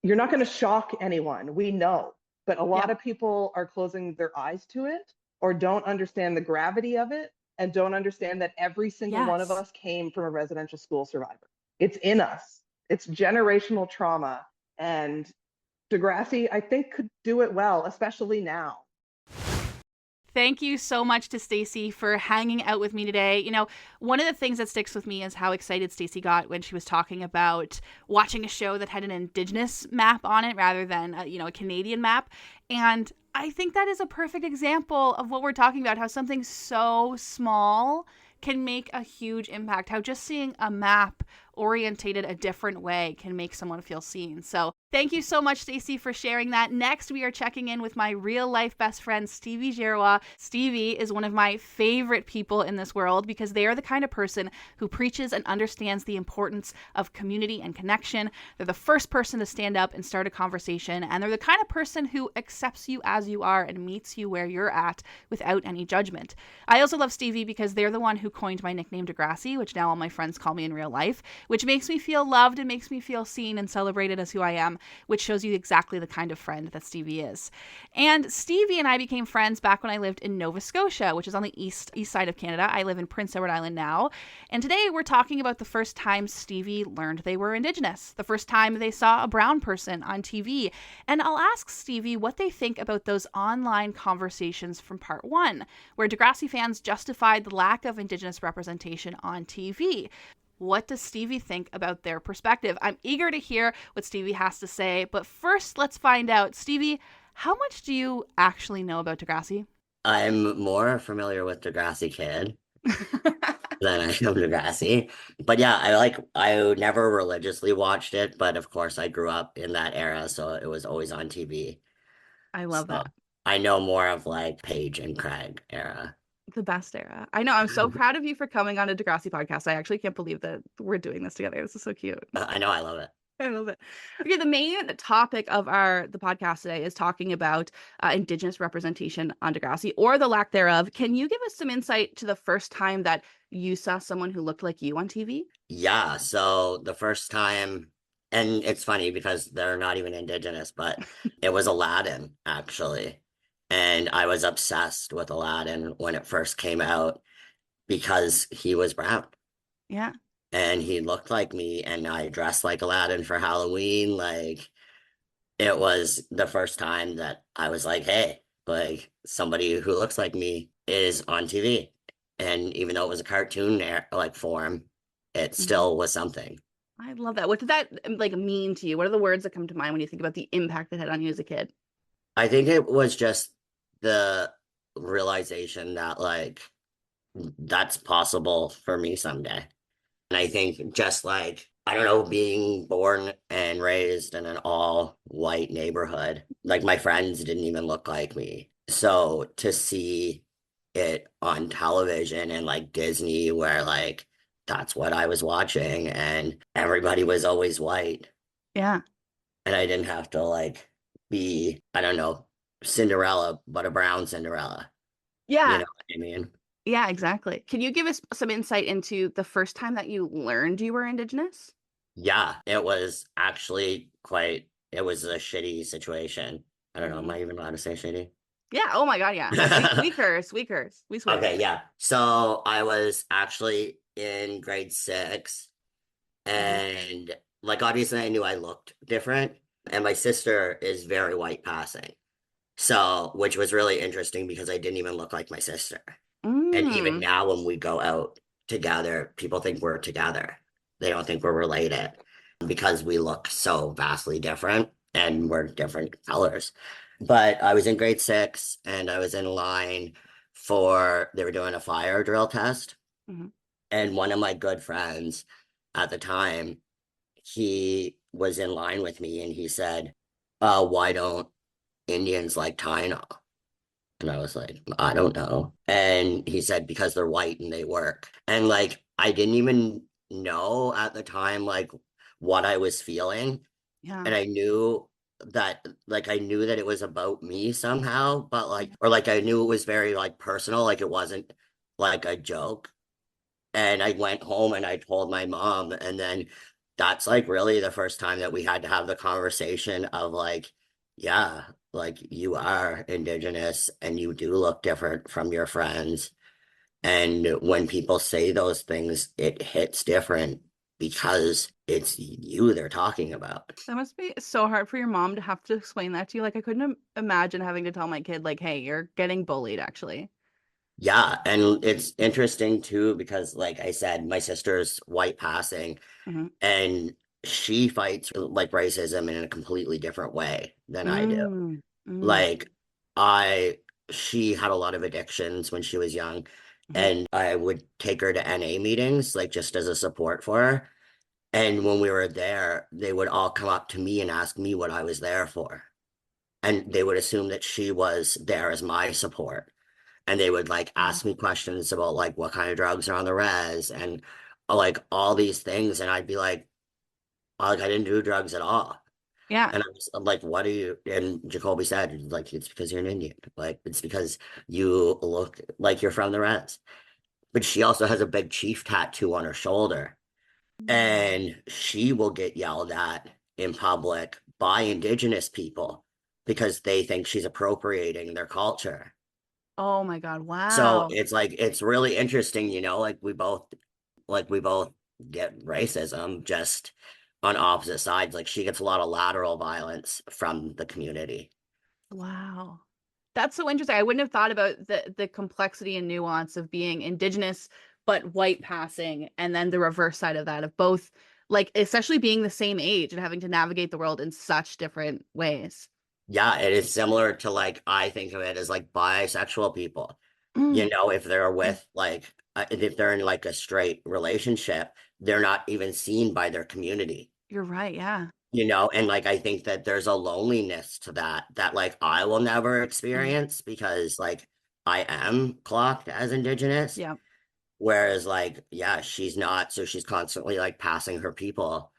Speaker 4: going to shock anyone. We know. But a lot of people are closing their eyes to it or don't understand the gravity of it and don't understand that every single one of us came from a residential school survivor. It's in us. It's generational trauma. And Degrassi, I think, could do it well, especially now.
Speaker 1: Thank you so much to Stacey for hanging out with me today. One of the things that sticks with me is how excited Stacey got when she was talking about watching a show that had an Indigenous map on it rather than, a Canadian map. And I think that is a perfect example of what we're talking about, how something so small can make a huge impact, how just seeing a map orientated a different way can make someone feel seen. So thank you so much, Stacey, for sharing that. Next, we are checking in with my real life best friend, Stevi Gerrior. Stevi is one of my favorite people in this world because they are the kind of person who preaches and understands the importance of community and connection. They're the first person to stand up and start a conversation, and they're the kind of person who accepts you as you are and meets you where you're at without any judgment. I also love Stevi because they're the one who coined my nickname Degrassi, which now all my friends call me in real life, which makes me feel loved and makes me feel seen and celebrated as who I am, which shows you exactly the kind of friend that Stevi is. And Stevi and I became friends back when I lived in Nova Scotia, which is on the east side of Canada. I live in Prince Edward Island now. And today we're talking about the first time Stevi learned they were Indigenous, the first time they saw a brown person on TV. And I'll ask Stevi what they think about those online conversations from part 1, where Degrassi fans justified the lack of Indigenous representation on TV. What does Stevi think about their perspective? I'm eager to hear what Stevi has to say, but first let's find out. Stevi, how much do you actually know about Degrassi?
Speaker 5: I'm more familiar with Degrassi Kid. than I am Degrassi. But yeah, I never religiously watched it, but of course I grew up in that era, so it was always on TV.
Speaker 1: I love
Speaker 5: So
Speaker 1: that.
Speaker 5: I know more of like Paige and Craig era.
Speaker 1: The best era. I know. I'm so proud of you for coming on a Degrassi podcast. I actually can't believe that we're doing this together. This is so cute.
Speaker 5: I know, I love it.
Speaker 1: I love it. Okay, the main topic of the podcast today is talking about Indigenous representation on Degrassi, or the lack thereof. Can you give us some insight to the first time that you saw someone who looked like you on TV?
Speaker 5: Yeah, so the first time, and it's funny because they're not even Indigenous, but it was Aladdin actually. And I was obsessed with Aladdin when it first came out because he was brown
Speaker 1: Yeah.
Speaker 5: and he looked like me, and I dressed like Aladdin for Halloween. Like, it was the first time that I was like, hey, like somebody who looks like me is on TV. And even though it was a cartoon like form, it still was something.
Speaker 1: I love that. What did that like mean to you? What are the words that come to mind when you think about the impact it had on you as a kid?
Speaker 5: I think it was just the realization that like that's possible for me someday. And I think just like, I don't know, being born and raised in an all white neighborhood, like my friends didn't even look like me. So to see it on television and like Disney, where like that's what I was watching and everybody was always white.
Speaker 1: Yeah.
Speaker 5: And I didn't have to like be, I don't know, Cinderella, but a brown Cinderella.
Speaker 1: Yeah.
Speaker 5: You know what I mean?
Speaker 1: Yeah, exactly. Can you give us some insight into the first time that you learned you were Indigenous?
Speaker 5: Yeah, it was actually it was a shitty situation. I don't know, am I even allowed to say shitty?
Speaker 1: Yeah. Oh my God. Yeah. We curse. We curse. We swear.
Speaker 5: Okay, yeah. So I was actually in grade 6, and like obviously I knew I looked different, and my sister is very white passing. So, which was really interesting because I didn't even look like my sister. And even now when we go out together, people think we're together. They don't think we're related because we look so vastly different and we're different colors. But I was in grade 6 and I was in line they were doing a fire drill test. And one of my good friends at the time, he was in line with me and he said, why don't Indians like Tylenol? And I was like, I don't know. And he said, because they're white and they work. And like, I didn't even know at the time, like, what I was feeling.
Speaker 1: Yeah.
Speaker 5: And I knew that, like, I knew that it was about me somehow, but like, or like, I knew it was very like personal, like, it wasn't like a joke. And I went home and I told my mom. And then that's like really the first time that we had to have the conversation of like, yeah, like you are Indigenous and you do look different from your friends. And when people say those things, it hits different because it's you they're talking about.
Speaker 1: That must be so hard for your mom to have to explain that to you. Like, I couldn't imagine having to tell my kid, like, hey, you're getting bullied, actually.
Speaker 5: Yeah, and it's interesting too because like I said, my sister's white passing and she fights like racism in a completely different way than I do. Like she had a lot of addictions when she was young, and I would take her to NA meetings, like just as a support for her. And when we were there, they would all come up to me and ask me what I was there for. And they would assume that she was there as my support. And they would like ask me questions about like what kind of drugs are on the res and like all these things. And I'd be like I didn't do drugs at all.
Speaker 1: Yeah.
Speaker 5: And I was like, what are you? And Jacoby said, like, it's because you're an Indian. Like, it's because you look like you're from the res. But she also has a big chief tattoo on her shoulder. And she will get yelled at in public by Indigenous people because they think she's appropriating their culture.
Speaker 1: Oh my God. Wow.
Speaker 5: So it's like, it's really interesting, you know, like we both get racism just on opposite sides. Like she gets a lot of lateral violence from the community.
Speaker 1: Wow. That's so interesting. I wouldn't have thought about the complexity and nuance of being Indigenous but white passing, and then the reverse side of that of both, like especially being the same age and having to navigate the world in such different ways.
Speaker 5: Yeah, it is similar to like I think of it as like bisexual people. You know, if they're with like if they're in like a straight relationship, they're not even seen by their community.
Speaker 1: You're right. Yeah.
Speaker 5: And like I think that there's a loneliness to that like I will never experience because like I am clocked as Indigenous.
Speaker 1: Yeah.
Speaker 5: Whereas like, yeah, she's not, so she's constantly like passing her people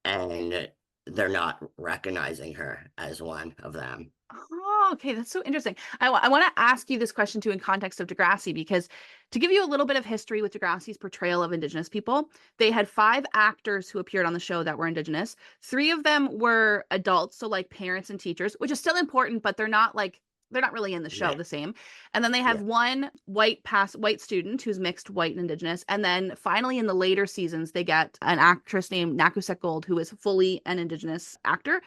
Speaker 5: and they're not recognizing her as one of them.
Speaker 1: Oh, okay. That's so interesting. I want to ask you this question too in context of Degrassi, because to give you a little bit of history with Degrassi's portrayal of Indigenous people, they had 5 actors who appeared on the show that were Indigenous. 3 of them were adults, so like parents and teachers, which is still important, but they're not really in the show the same. And then they have 1 white student who's mixed white and Indigenous. And then finally in the later seasons, they get an actress named Nakusek Gold, who is fully an Indigenous actor.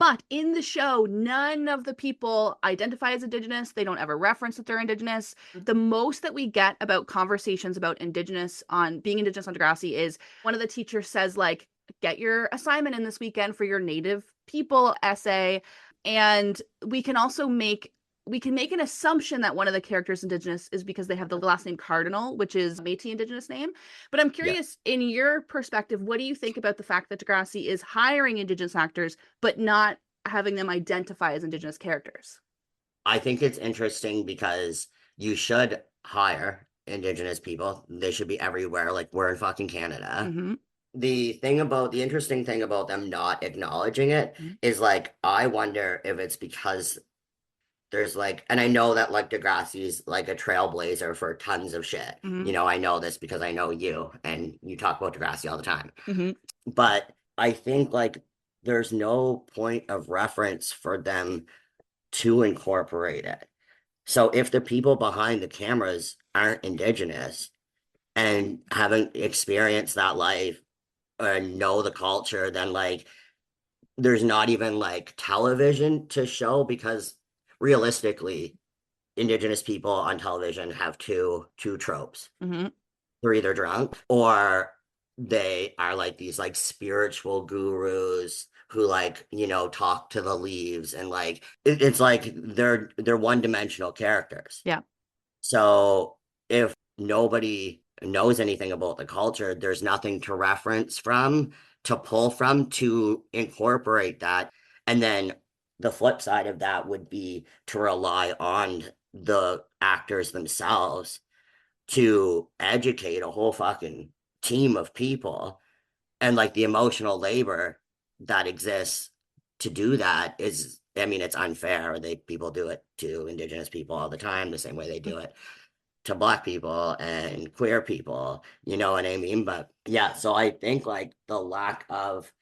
Speaker 1: But in the show, none of the people identify as Indigenous. They don't ever reference that they're Indigenous. The most that we get about conversations about being Indigenous on Degrassi is one of the teachers says, like, get your assignment in this weekend for your Native people essay. And we can make an assumption that one of the characters Indigenous is because they have the last name Cardinal, which is Métis Indigenous name. But I'm curious, in your perspective, what do you think about the fact that Degrassi is hiring Indigenous actors, but not having them identify as Indigenous characters?
Speaker 5: I think it's interesting because you should hire Indigenous people. They should be everywhere. Like we're in fucking Canada.
Speaker 1: Mm-hmm.
Speaker 5: The interesting thing about them not acknowledging it is like, I wonder if it's because there's like, and I know that like Degrassi's like a trailblazer for tons of shit.
Speaker 1: Mm-hmm.
Speaker 5: I know this because I know you and you talk about Degrassi all the time.
Speaker 1: Mm-hmm.
Speaker 5: But I think like there's no point of reference for them to incorporate it. So if the people behind the cameras aren't Indigenous and haven't experienced that life or know the culture, then like there's not even like television to show, because realistically, Indigenous people on television have two tropes.
Speaker 1: Mm-hmm.
Speaker 5: They're either drunk or they are like these like spiritual gurus who like, talk to the leaves, and like it's like they're one-dimensional characters.
Speaker 1: Yeah.
Speaker 5: So if nobody knows anything about the culture, there's nothing to reference from, to pull from, to incorporate that. And then the flip side of that would be to rely on the actors themselves to educate a whole fucking team of people. And like the emotional labor that exists to do that is, I mean, it's unfair. People do it to Indigenous people all the time, the same way they do it to Black people and queer people, you know what I mean? But yeah, so I think like the lack of,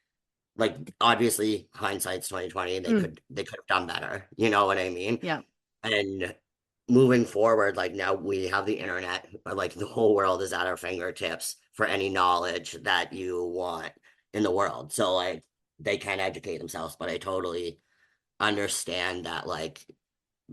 Speaker 5: like, obviously hindsight's 2020, they could have done better, you know what I mean?
Speaker 1: Yeah.
Speaker 5: And moving forward, like now we have the internet, like the whole world is at our fingertips for any knowledge that you want in the world. So like they can educate themselves, but I totally understand that like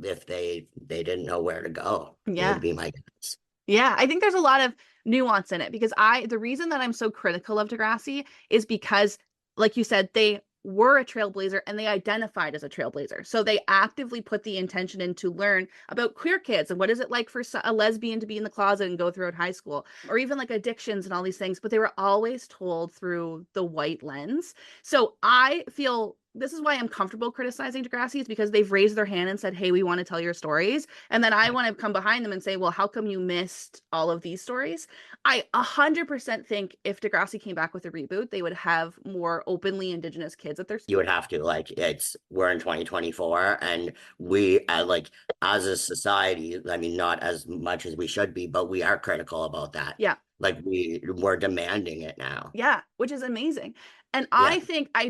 Speaker 5: if they didn't know where to go, would be my guess.
Speaker 1: Yeah, I think there's a lot of nuance in it, because the reason that I'm so critical of Degrassi is because, like you said, they were a trailblazer and they identified as a trailblazer. So they actively put the intention in to learn about queer kids and what is it like for a lesbian to be in the closet and go throughout high school, or even like addictions and all these things. But they were always told through the white lens. So I feel this is why I'm comfortable criticizing Degrassi, is because they've raised their hand and said, hey, we want to tell your stories. And then I want to come behind them and say, well, how come you missed all of these stories? I 100% think if Degrassi came back with a reboot, they would have more openly Indigenous kids at their school.
Speaker 5: You would have to, like, we're in 2024 and we like as a society, I mean, not as much as we should be, but we are critical about that.
Speaker 1: Yeah.
Speaker 5: Like we're demanding it now.
Speaker 1: Yeah, which is amazing. And I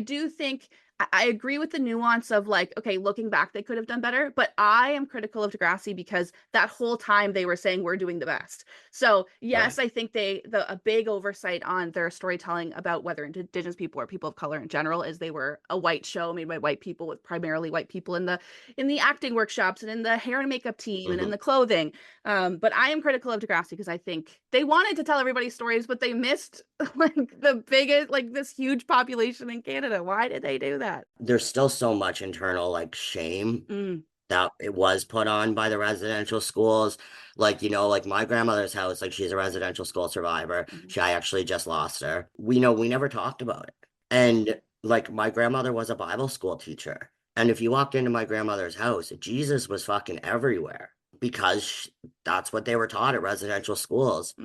Speaker 1: do think I agree with the nuance of like, okay, looking back, they could have done better, but I am critical of Degrassi because that whole time they were saying we're doing the best. So yes, I think a big oversight on their storytelling about whether Indigenous people or people of color in general is they were a white show made by white people with primarily white people in the acting workshops and in the hair and makeup team and in the clothing. But I am critical of Degrassi because I think they wanted to tell everybody's stories, but they missed like the biggest, like this huge population in Canada. Why did they do that?
Speaker 5: There's still so much internal like shame that it was put on by the residential schools. Like, you know, like my grandmother's house, like she's a residential school survivor. I actually just lost her. We never talked about it. And like my grandmother was a Bible school teacher. And if you walked into my grandmother's house, Jesus was fucking everywhere because that's what they were taught at residential schools.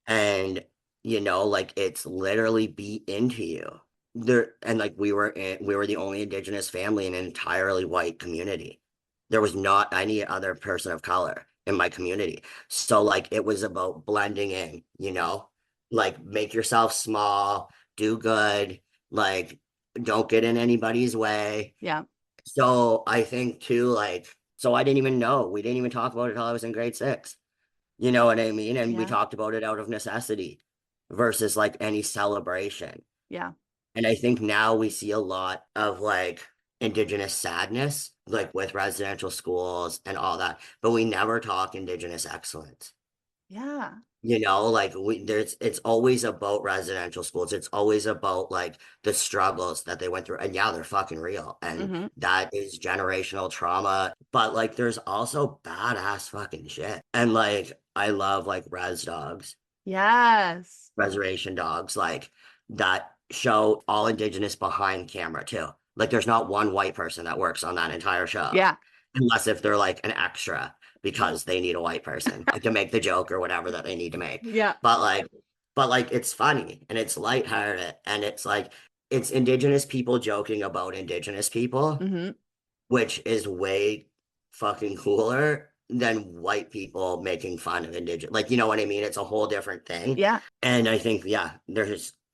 Speaker 5: And, you know, like it's literally beat into you. There, and like we were the only Indigenous family in an entirely white community. There was not any other person of color in my community. So like it was about blending in, you know, like make yourself small, do good, like don't get in anybody's way.
Speaker 1: Yeah.
Speaker 5: So I think too, like, so I didn't even know. We didn't even talk about it until I was in grade 6. You know what I mean? And we
Speaker 1: Yeah.
Speaker 5: talked about it out of necessity versus like any celebration.
Speaker 1: Yeah.
Speaker 5: And I think now we see a lot of like Indigenous sadness, like with residential schools and all that, but we never talk Indigenous excellence.
Speaker 1: Yeah.
Speaker 5: You know, like it's always about residential schools. It's always about like the struggles that they went through. And yeah, they're fucking real. And that is generational trauma. But like there's also badass fucking shit. And like I love like res dogs.
Speaker 1: Yes.
Speaker 5: Reservation dogs, like that show all Indigenous behind camera too. Like there's not one white person that works on that entire show.
Speaker 1: Yeah.
Speaker 5: Unless if they're like an extra because they need a white person to make the joke or whatever that they need to make.
Speaker 1: Yeah.
Speaker 5: But like it's funny and it's lighthearted and it's like it's Indigenous people joking about Indigenous people, which is way fucking cooler than white people making fun of Indigenous. Like, you know what I mean? It's a whole different thing.
Speaker 1: Yeah.
Speaker 5: And I think, yeah,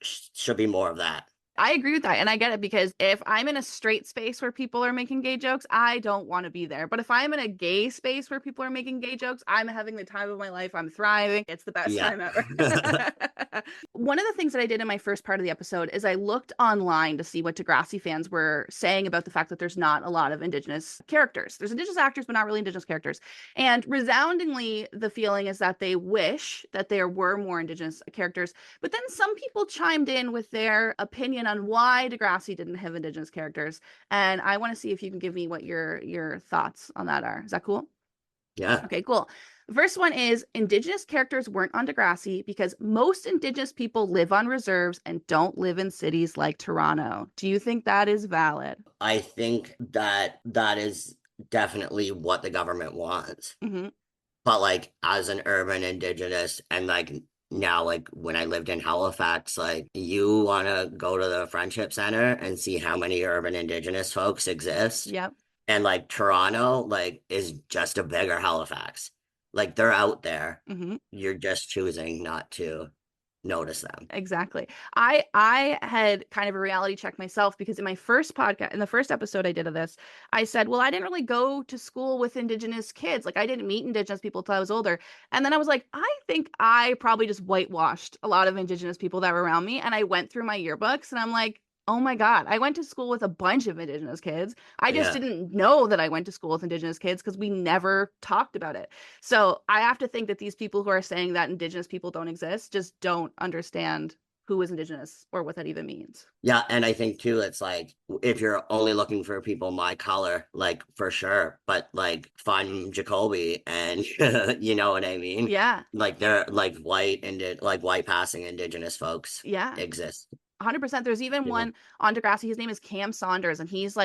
Speaker 5: should be more of that.
Speaker 1: I agree with that. And I get it because if I'm in a straight space where people are making gay jokes, I don't want to be there. But if I'm in a gay space where people are making gay jokes, I'm having the time of my life. I'm thriving. It's the best time ever. One of the things that I did in my first part of the episode is I looked online to see what Degrassi fans were saying about the fact that there's not a lot of Indigenous characters. There's Indigenous actors, but not really Indigenous characters. And resoundingly, the feeling is that they wish that there were more Indigenous characters. But then some people chimed in with their opinion on why Degrassi didn't have Indigenous characters. And I want to see if you can give me what your thoughts on that are. Is that cool?
Speaker 5: Yeah.
Speaker 1: Okay, cool. The first one is Indigenous characters weren't on Degrassi because most Indigenous people live on reserves and don't live in cities like Toronto. Do you think that is valid?
Speaker 5: I think that is definitely what the government wants. But like as an urban Indigenous and like now, like when I lived in Halifax, like you want to go to the Friendship Center and see how many urban Indigenous folks exist.
Speaker 1: Yep.
Speaker 5: And like Toronto, like is just a bigger Halifax. Like they're out there. You're just choosing not to notice them.
Speaker 1: Exactly. I had kind of a reality check myself because in my first podcast, in the first episode I did of this, I said, well, I didn't really go to school with Indigenous kids. Like I didn't meet Indigenous people till I was older. And then I was like, I think I probably just whitewashed a lot of Indigenous people that were around me. And I went through my yearbooks and I'm like, oh my God, I went to school with a bunch of Indigenous kids. I just didn't know that I went to school with Indigenous kids because we never talked about it. So I have to think that these people who are saying that Indigenous people don't exist just don't understand who is Indigenous or what that even means.
Speaker 5: Yeah. And I think too, it's like, if you're only looking for people my color, like for sure, but like find Jacoby and you know what I mean?
Speaker 1: Yeah.
Speaker 5: Like they're like white and like white passing Indigenous folks exist.
Speaker 1: 100%. There's even one on Degrassi. His name is Cam Saunders, and he's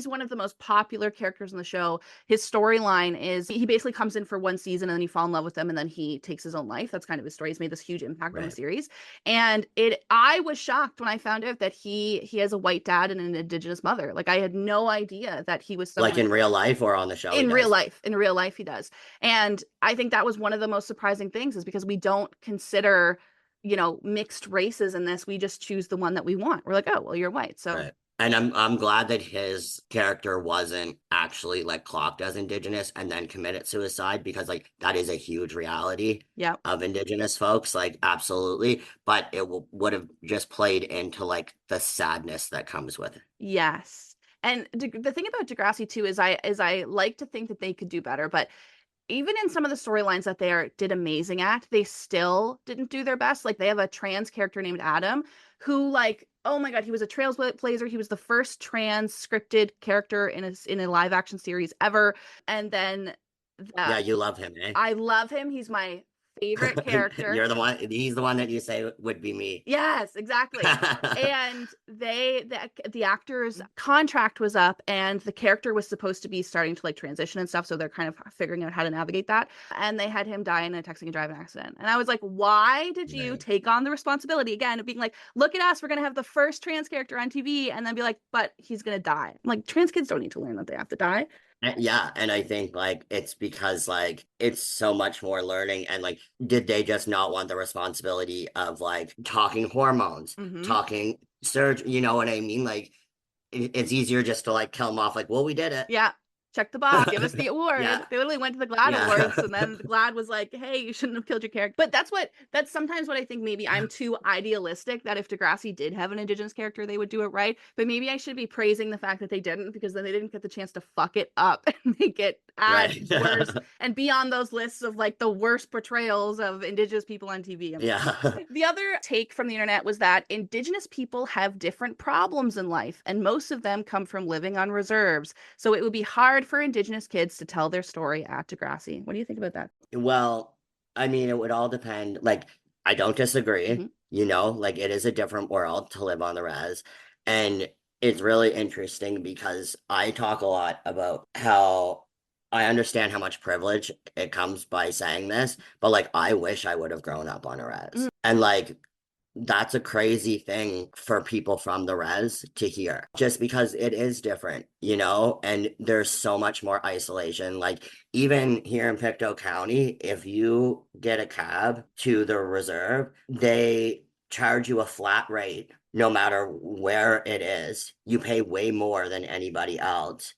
Speaker 1: one of the most popular characters in the show. His storyline is he basically comes in for one season and then you fall in love with him and then he takes his own life. That's kind of his story. He's made this huge impact on the series. And I was shocked when I found out that he has a white dad and an Indigenous mother. Like I had no idea that he was someone,
Speaker 5: like in real life or on the show.
Speaker 1: In real life he does. And I think that was one of the most surprising things is because we don't consider mixed races in this. We just choose the one that we want. We're like, oh, well, you're white. So
Speaker 5: And I'm glad that his character wasn't actually like clocked as Indigenous and then committed suicide, because like that is a huge reality of Indigenous folks, like absolutely. But it would have just played into like the sadness that comes with it.
Speaker 1: Yes. And the thing about Degrassi too is I like to think that they could do better, but even in some of the storylines that did amazing at, they still didn't do their best. Like they have a trans character named Adam who, like, oh my God, he was a trailblazer. He was the first trans scripted character in a live action series ever. And then
Speaker 5: Yeah, you love him, eh?
Speaker 1: I love him. He's my favorite character.
Speaker 5: He's the one that you say would be me.
Speaker 1: Yes, exactly. And the actor's contract was up and the character was supposed to be starting to like transition and stuff. So they're kind of figuring out how to navigate that. And they had him die in a texting and driving accident. And I was like, why did you take on the responsibility again of being like, look at us, we're going to have the first trans character on TV, and then be like, but he's going to die. I'm like, trans kids don't need to learn that they have to die.
Speaker 5: Yeah, and I think like it's because like it's so much more learning, and like did they just not want the responsibility of like talking hormones, talking surgery, you know what I mean? Like it's easier just to like kill them off like, well, we did it.
Speaker 1: Yeah. Check the box, give us the award.
Speaker 5: Yeah.
Speaker 1: They literally went to the GLAAD Awards, and then the GLAAD was like, hey, you shouldn't have killed your character. But that's sometimes what I think maybe I'm too idealistic that if Degrassi did have an Indigenous character, they would do it right. But maybe I should be praising the fact that they didn't, because then they didn't get the chance to fuck it up and make it worse and be on those lists of like the worst portrayals of Indigenous people on TV.
Speaker 5: Yeah.
Speaker 1: The other take from the internet was that Indigenous people have different problems in life, and most of them come from living on reserves. So it would be hard for Indigenous kids to tell their story at Degrassi. What do you think about that?
Speaker 5: Well, I mean, it would all depend. Like, I don't disagree. You know, like it is a different world to live on the res. And it's really interesting because I talk a lot about how I understand how much privilege it comes by saying this, but like I wish I would have grown up on a res. And like that's a crazy thing for people from the res to hear, just because it is different, you know, and there's so much more isolation. Like even here in Pictou County, if you get a cab to the reserve, they charge you a flat rate no matter where it is. You pay way more than anybody else.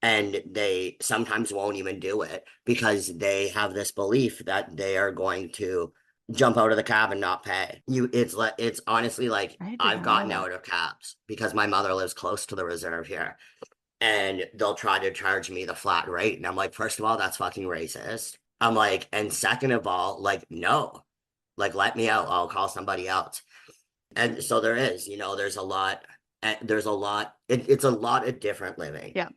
Speaker 5: And they sometimes won't even do it because they have this belief that they are going to jump out of the cab and not pay you. It's honestly like I've gotten out of cabs because my mother lives close to the reserve here, and they'll try to charge me the flat rate, and I'm like, first of all, that's fucking racist. I'm like, and second of all, like, no, like let me out, I'll call somebody else. And so there is, you know, it's a lot of different living.
Speaker 1: Yeah,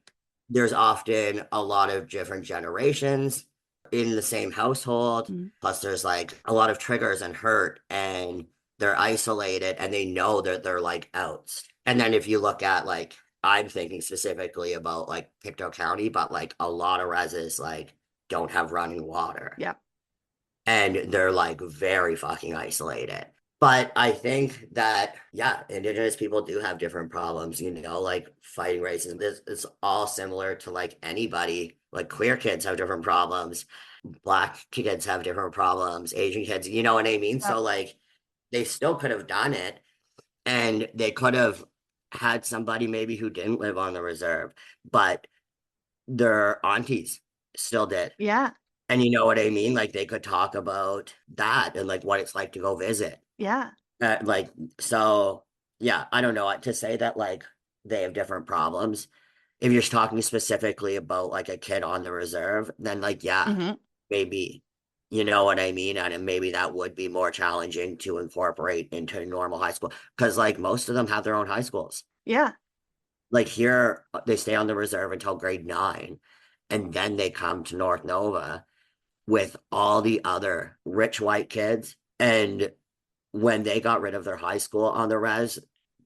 Speaker 5: there's often a lot of different generations in the same household. Plus there's like a lot of triggers and hurt, and they're isolated and they know that they're like outs. And then if you look at like, I'm thinking specifically about like Pictou County, but like a lot of reses like don't have running water.
Speaker 1: Yeah. And
Speaker 5: they're like very fucking isolated. But I think that, yeah, Indigenous people do have different problems, you know, like fighting racism. It's all similar to like anybody. Like queer kids have different problems. Black kids have different problems. Asian kids, you know what I mean? Yeah. So like they still could have done it, and they could have had somebody maybe who didn't live on the reserve, but their aunties still did.
Speaker 1: Yeah.
Speaker 5: And you know what I mean? Like they could talk about that and like what it's like to go visit.
Speaker 1: Yeah.
Speaker 5: Like, so yeah, I don't know, to say that like they have different problems. If you're talking specifically about like a kid on the reserve, then like, yeah, maybe, you know what I mean? And maybe that would be more challenging to incorporate into normal high school, because like most of them have their own high schools.
Speaker 1: Yeah.
Speaker 5: Like here, they stay on the reserve until grade 9, and then they come to North Nova with all the other rich white kids. And when they got rid of their high school on the res,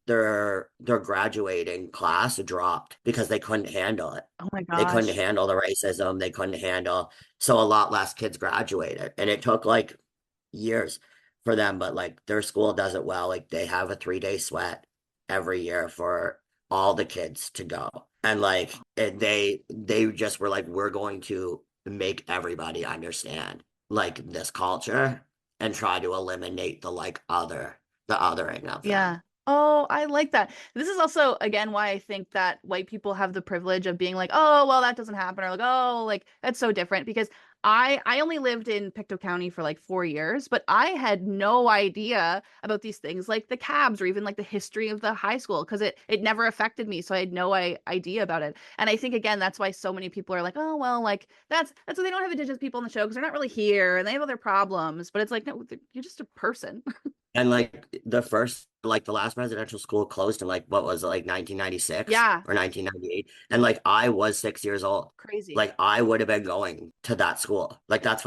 Speaker 5: their graduating class dropped because they couldn't handle it.
Speaker 1: Oh my gosh.
Speaker 5: They couldn't handle the racism. They couldn't handle, so a lot less kids graduated, and it took like years for them. But like their school does it well. Like they have a 3-day sweat every year for all the kids to go, and like they just were like, we're going to make everybody understand like this culture and try to eliminate the like othering of them.
Speaker 1: Yeah. Oh, I like that. This is also, again, why I think that white people have the privilege of being like, oh, well, that doesn't happen. Or like, oh, like, that's so different. Because I only lived in Pictou County for like 4 years, but I had no idea about these things like the cabs or even like the history of the high school because it never affected me. So I had no idea about it. And I think again, that's why so many people are like, oh well, like that's why they don't have Indigenous people on the show because they're not really here and they have other problems. But it's like, no, you're just a person.
Speaker 5: And like the last residential school closed in like what was it, like 1996
Speaker 1: Yeah.
Speaker 5: or 1998. And like I was 6 years old.
Speaker 1: Crazy.
Speaker 5: Like I would have been going to that school. Like that's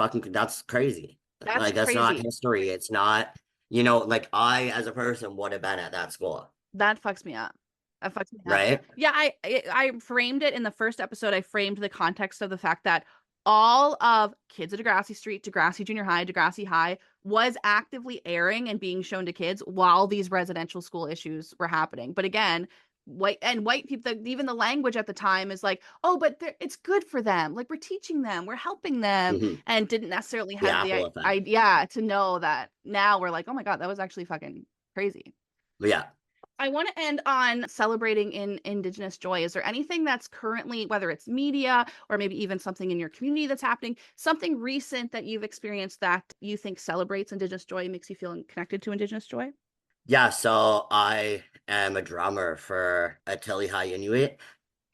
Speaker 5: crazy.
Speaker 1: That's
Speaker 5: Like that's not
Speaker 1: crazy.
Speaker 5: history. It's not, you know, like I as a person would have been at that school.
Speaker 1: That fucks me up. That fucks me up.
Speaker 5: Right?
Speaker 1: Yeah, I framed it in the first episode. I framed the context of the fact that all of Kids at Degrassi Street, Degrassi Junior High, Degrassi High was actively airing and being shown to kids while these residential school issues were happening. But again, white people, even the language at the time is like, oh, but it's good for them. Like we're teaching them, we're helping them, and didn't necessarily have the idea to know that now we're like, oh my God, that was actually fucking crazy.
Speaker 5: Yeah.
Speaker 1: I want to end on celebrating in Indigenous joy. Is there anything that's currently, whether it's media or maybe even something in your community that's happening, something recent that you've experienced that you think celebrates Indigenous joy, makes you feel connected to Indigenous joy?
Speaker 5: Yeah, so I am a drummer for Attili Inuit,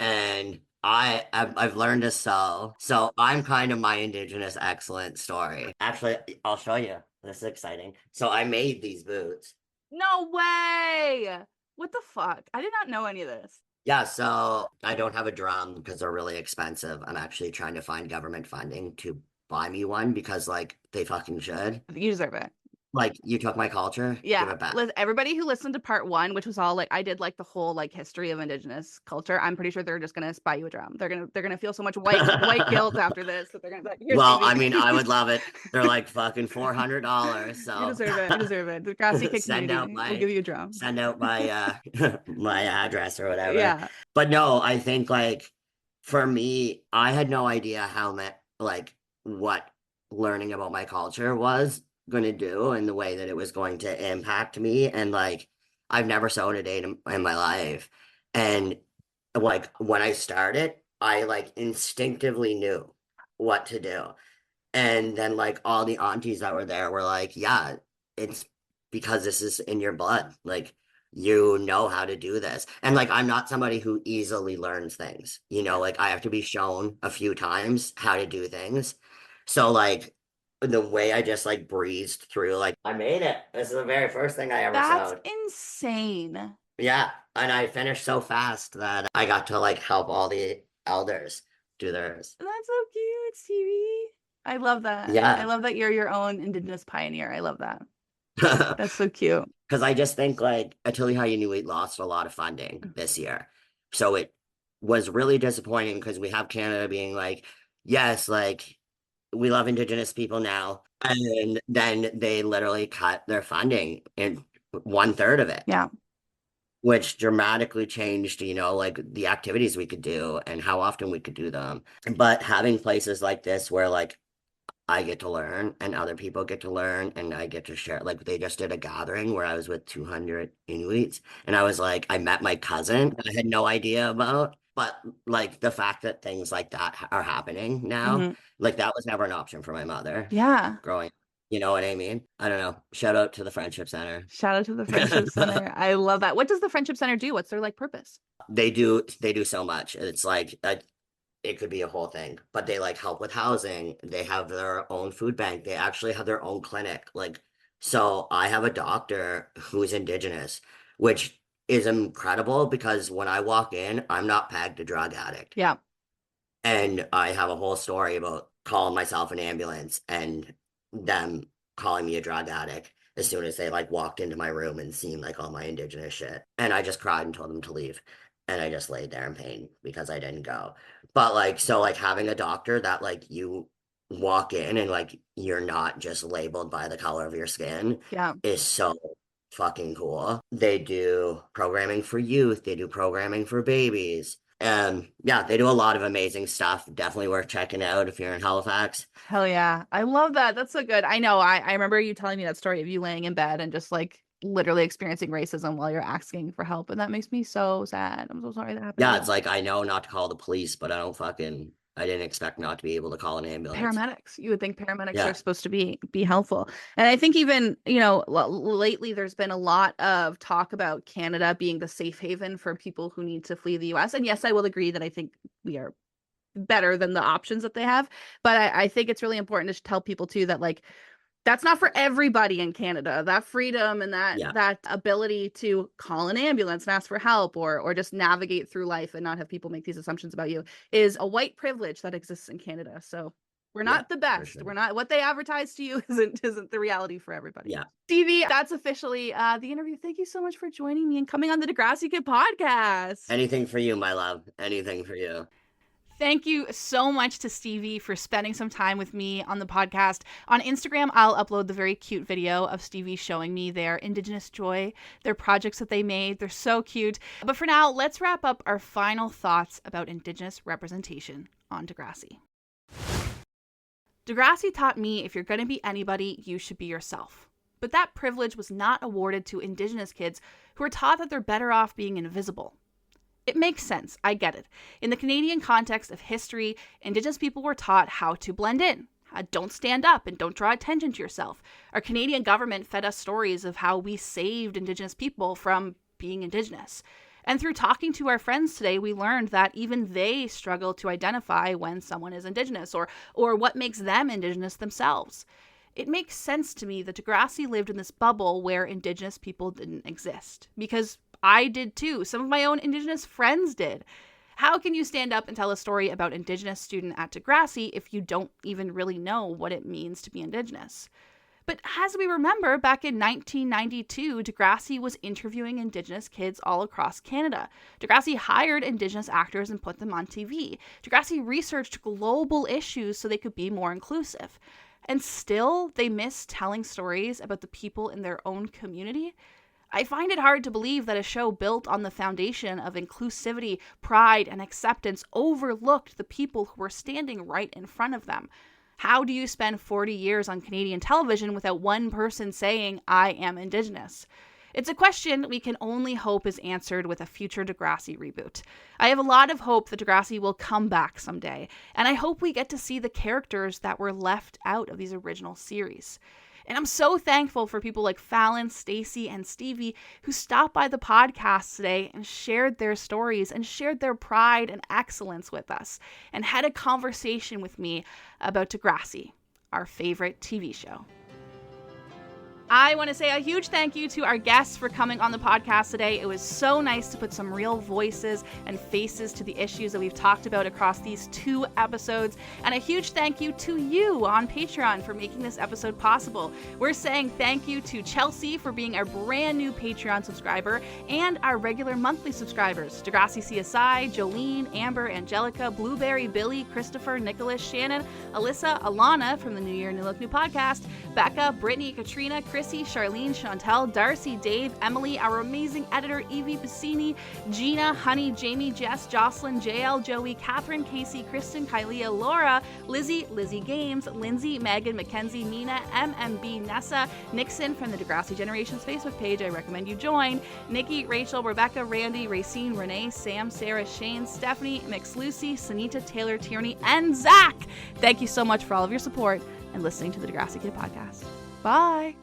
Speaker 5: and I've learned to sew. So I'm kind of my Indigenous excellence story. Actually, I'll show you. This is exciting. So I made these boots.
Speaker 1: No way! What the fuck? I did not know any of this.
Speaker 5: Yeah, so I don't have a drum because they're really expensive. I'm actually trying to find government funding to buy me one because, like, they fucking should.
Speaker 1: You deserve it.
Speaker 5: Like, you took my culture,
Speaker 1: yeah,
Speaker 5: give it back.
Speaker 1: Everybody who listened to part 1, which was all like I did like the whole like history of Indigenous culture, I'm pretty sure they're just gonna buy you a drum. They're gonna feel so much white guilt after this that they're gonna be like,
Speaker 5: well,
Speaker 1: Stevie.
Speaker 5: I mean, I would love it. They're like fucking $400. So
Speaker 1: you deserve it. The Degrassi Kick
Speaker 5: send out
Speaker 1: we'll give you a drum.
Speaker 5: Send out my my address or whatever.
Speaker 1: Yeah.
Speaker 5: But no, I think like for me, I had no idea what learning about my culture was going to do and the way that it was going to impact me. And like I've never sewn a day in my life, and like when I started, I like instinctively knew what to do. And then like all the aunties that were there were like, yeah, it's because this is in your blood, like you know how to do this. And like I'm not somebody who easily learns things, you know, like I have to be shown a few times how to do things. So like the way I just like breezed through, like I made it. This is the very first thing I ever
Speaker 1: That's
Speaker 5: sewed.
Speaker 1: insane.
Speaker 5: Yeah, and I finished so fast that I got to like help all the elders do theirs.
Speaker 1: That's so cute, Stevie. I love that.
Speaker 5: Yeah.
Speaker 1: I love that you're your own Indigenous pioneer. I love that. That's so cute.
Speaker 5: Because I just think like Attili Inuit lost a lot of funding this year. So it was really disappointing because we have Canada being like, yes, like we love Indigenous people now. And then they literally cut their funding in 1/3 of it.
Speaker 1: Yeah.
Speaker 5: Which dramatically changed, you know, like the activities we could do and how often we could do them. But having places like this where like I get to learn and other people get to learn and I get to share, like they just did a gathering where I was with 200 Inuits and I was like, I met my cousin I had no idea about, but like the fact that things like that are happening now, like that was never an option for my mother.
Speaker 1: Yeah.
Speaker 5: Growing, you know what I mean? I don't know. Shout out to the Friendship Center.
Speaker 1: Shout out to the Friendship Center. I love that. What does the Friendship Center do? What's their like purpose?
Speaker 5: They do so much. It's like it could be a whole thing, but they like help with housing. They have their own food bank. They actually have their own clinic. Like, so I have a doctor who's Indigenous, which is incredible because when I walk in, I'm not pegged a drug addict.
Speaker 1: Yeah.
Speaker 5: And I have a whole story about calling myself an ambulance and them calling me a drug addict as soon as they like walked into my room and seen like all my Indigenous shit. And I just cried and told them to leave. And I just laid there in pain because I didn't go. But like, so like having a doctor that like you walk in and like you're not just labeled by the color of your skin is so fucking cool. They do programming for youth. They do programming for babies. Yeah, they do a lot of amazing stuff. Definitely worth checking out if you're in Halifax.
Speaker 1: Hell yeah. I love that. That's so good. I know. I remember you telling me that story of you laying in bed and just like literally experiencing racism while you're asking for help. And that makes me so sad. I'm so sorry that happened.
Speaker 5: Yeah, it's like I know not to call the police, but I don't fucking I didn't expect not to be able to call an ambulance.
Speaker 1: Paramedics. You would think paramedics
Speaker 5: Yeah.
Speaker 1: are supposed to be helpful. And I think even, you know, lately there's been a lot of talk about Canada being the safe haven for people who need to flee the US. And yes, I will agree that I think we are better than the options that they have. But I think it's really important to tell people too that, like, that's not for everybody in Canada. That freedom and that ability to call an ambulance and ask for help, or just navigate through life and not have people make these assumptions about you, is a white privilege that exists in Canada. So we're not the best.
Speaker 5: Sure.
Speaker 1: We're not, what they advertise to you isn't the reality for everybody.
Speaker 5: Yeah.
Speaker 1: Stevi, that's officially the interview. Thank you so much for joining me and coming on the Degrassi Kid podcast.
Speaker 5: Anything for you, my love. Anything for you.
Speaker 1: Thank you so much to Stevi for spending some time with me on the podcast. On Instagram, I'll upload the very cute video of Stevi showing me their Indigenous joy, their projects that they made. They're so cute. But for now, let's wrap up our final thoughts about Indigenous representation on Degrassi. Degrassi taught me if you're going to be anybody, you should be yourself. But that privilege was not awarded to Indigenous kids who were taught that they're better off being invisible. It makes sense. I get it. In the Canadian context of history, Indigenous people were taught how to blend in. Don't stand up and don't draw attention to yourself. Our Canadian government fed us stories of how we saved Indigenous people from being Indigenous. And through talking to our friends today, we learned that even they struggle to identify when someone is Indigenous or what makes them Indigenous themselves. It makes sense to me that Degrassi lived in this bubble where Indigenous people didn't exist, because I did too. Some of my own Indigenous friends did. How can you stand up and tell a story about Indigenous student at Degrassi if you don't even really know what it means to be Indigenous? But as we remember, back in 1992, Degrassi was interviewing Indigenous kids all across Canada. Degrassi hired Indigenous actors and put them on TV. Degrassi researched global issues so they could be more inclusive. And still, they miss telling stories about the people in their own community. I find it hard to believe that a show built on the foundation of inclusivity, pride, and acceptance overlooked the people who were standing right in front of them. How do you spend 40 years on Canadian television without one person saying, "I am Indigenous"? It's a question we can only hope is answered with a future Degrassi reboot. I have a lot of hope that Degrassi will come back someday, and I hope we get to see the characters that were left out of these original series. And I'm so thankful for people like Falon, Stacey, and Stevi who stopped by the podcast today and shared their stories and shared their pride and excellence with us and had a conversation with me about Degrassi, our favorite TV show. I want to say a huge thank you to our guests for coming on the podcast today. It was so nice to put some real voices and faces to the issues that we've talked about across these 2 episodes. And a huge thank you to you on Patreon for making this episode possible. We're saying thank you to Chelsea for being our brand new Patreon subscriber and our regular monthly subscribers: Degrassi CSI, Jolene, Amber, Angelica, Blueberry, Billy, Christopher, Nicholas, Shannon, Alyssa, Alana from the New Year, New Look, New Podcast, Becca, Brittany, Katrina, Chrissy, Charlene, Chantel, Darcy, Dave, Emily, our amazing editor, Evie Bassini, Gina, Honey, Jamie, Jess, Jocelyn, JL, Joey, Catherine, Casey, Kristen, Kylia, Laura, Lizzie, Lizzie Games, Lindsay, Megan, Mackenzie, Nina, MMB, Nessa, Nixon from the Degrassi Generations Facebook page. I recommend you join. Nikki, Rachel, Rebecca, Randy, Racine, Renee, Sam, Sarah, Shane, Stephanie, Mix Lucy, Sunita, Taylor, Tierney, and Zach. Thank you so much for all of your support and listening to the Degrassi Kid podcast. Bye.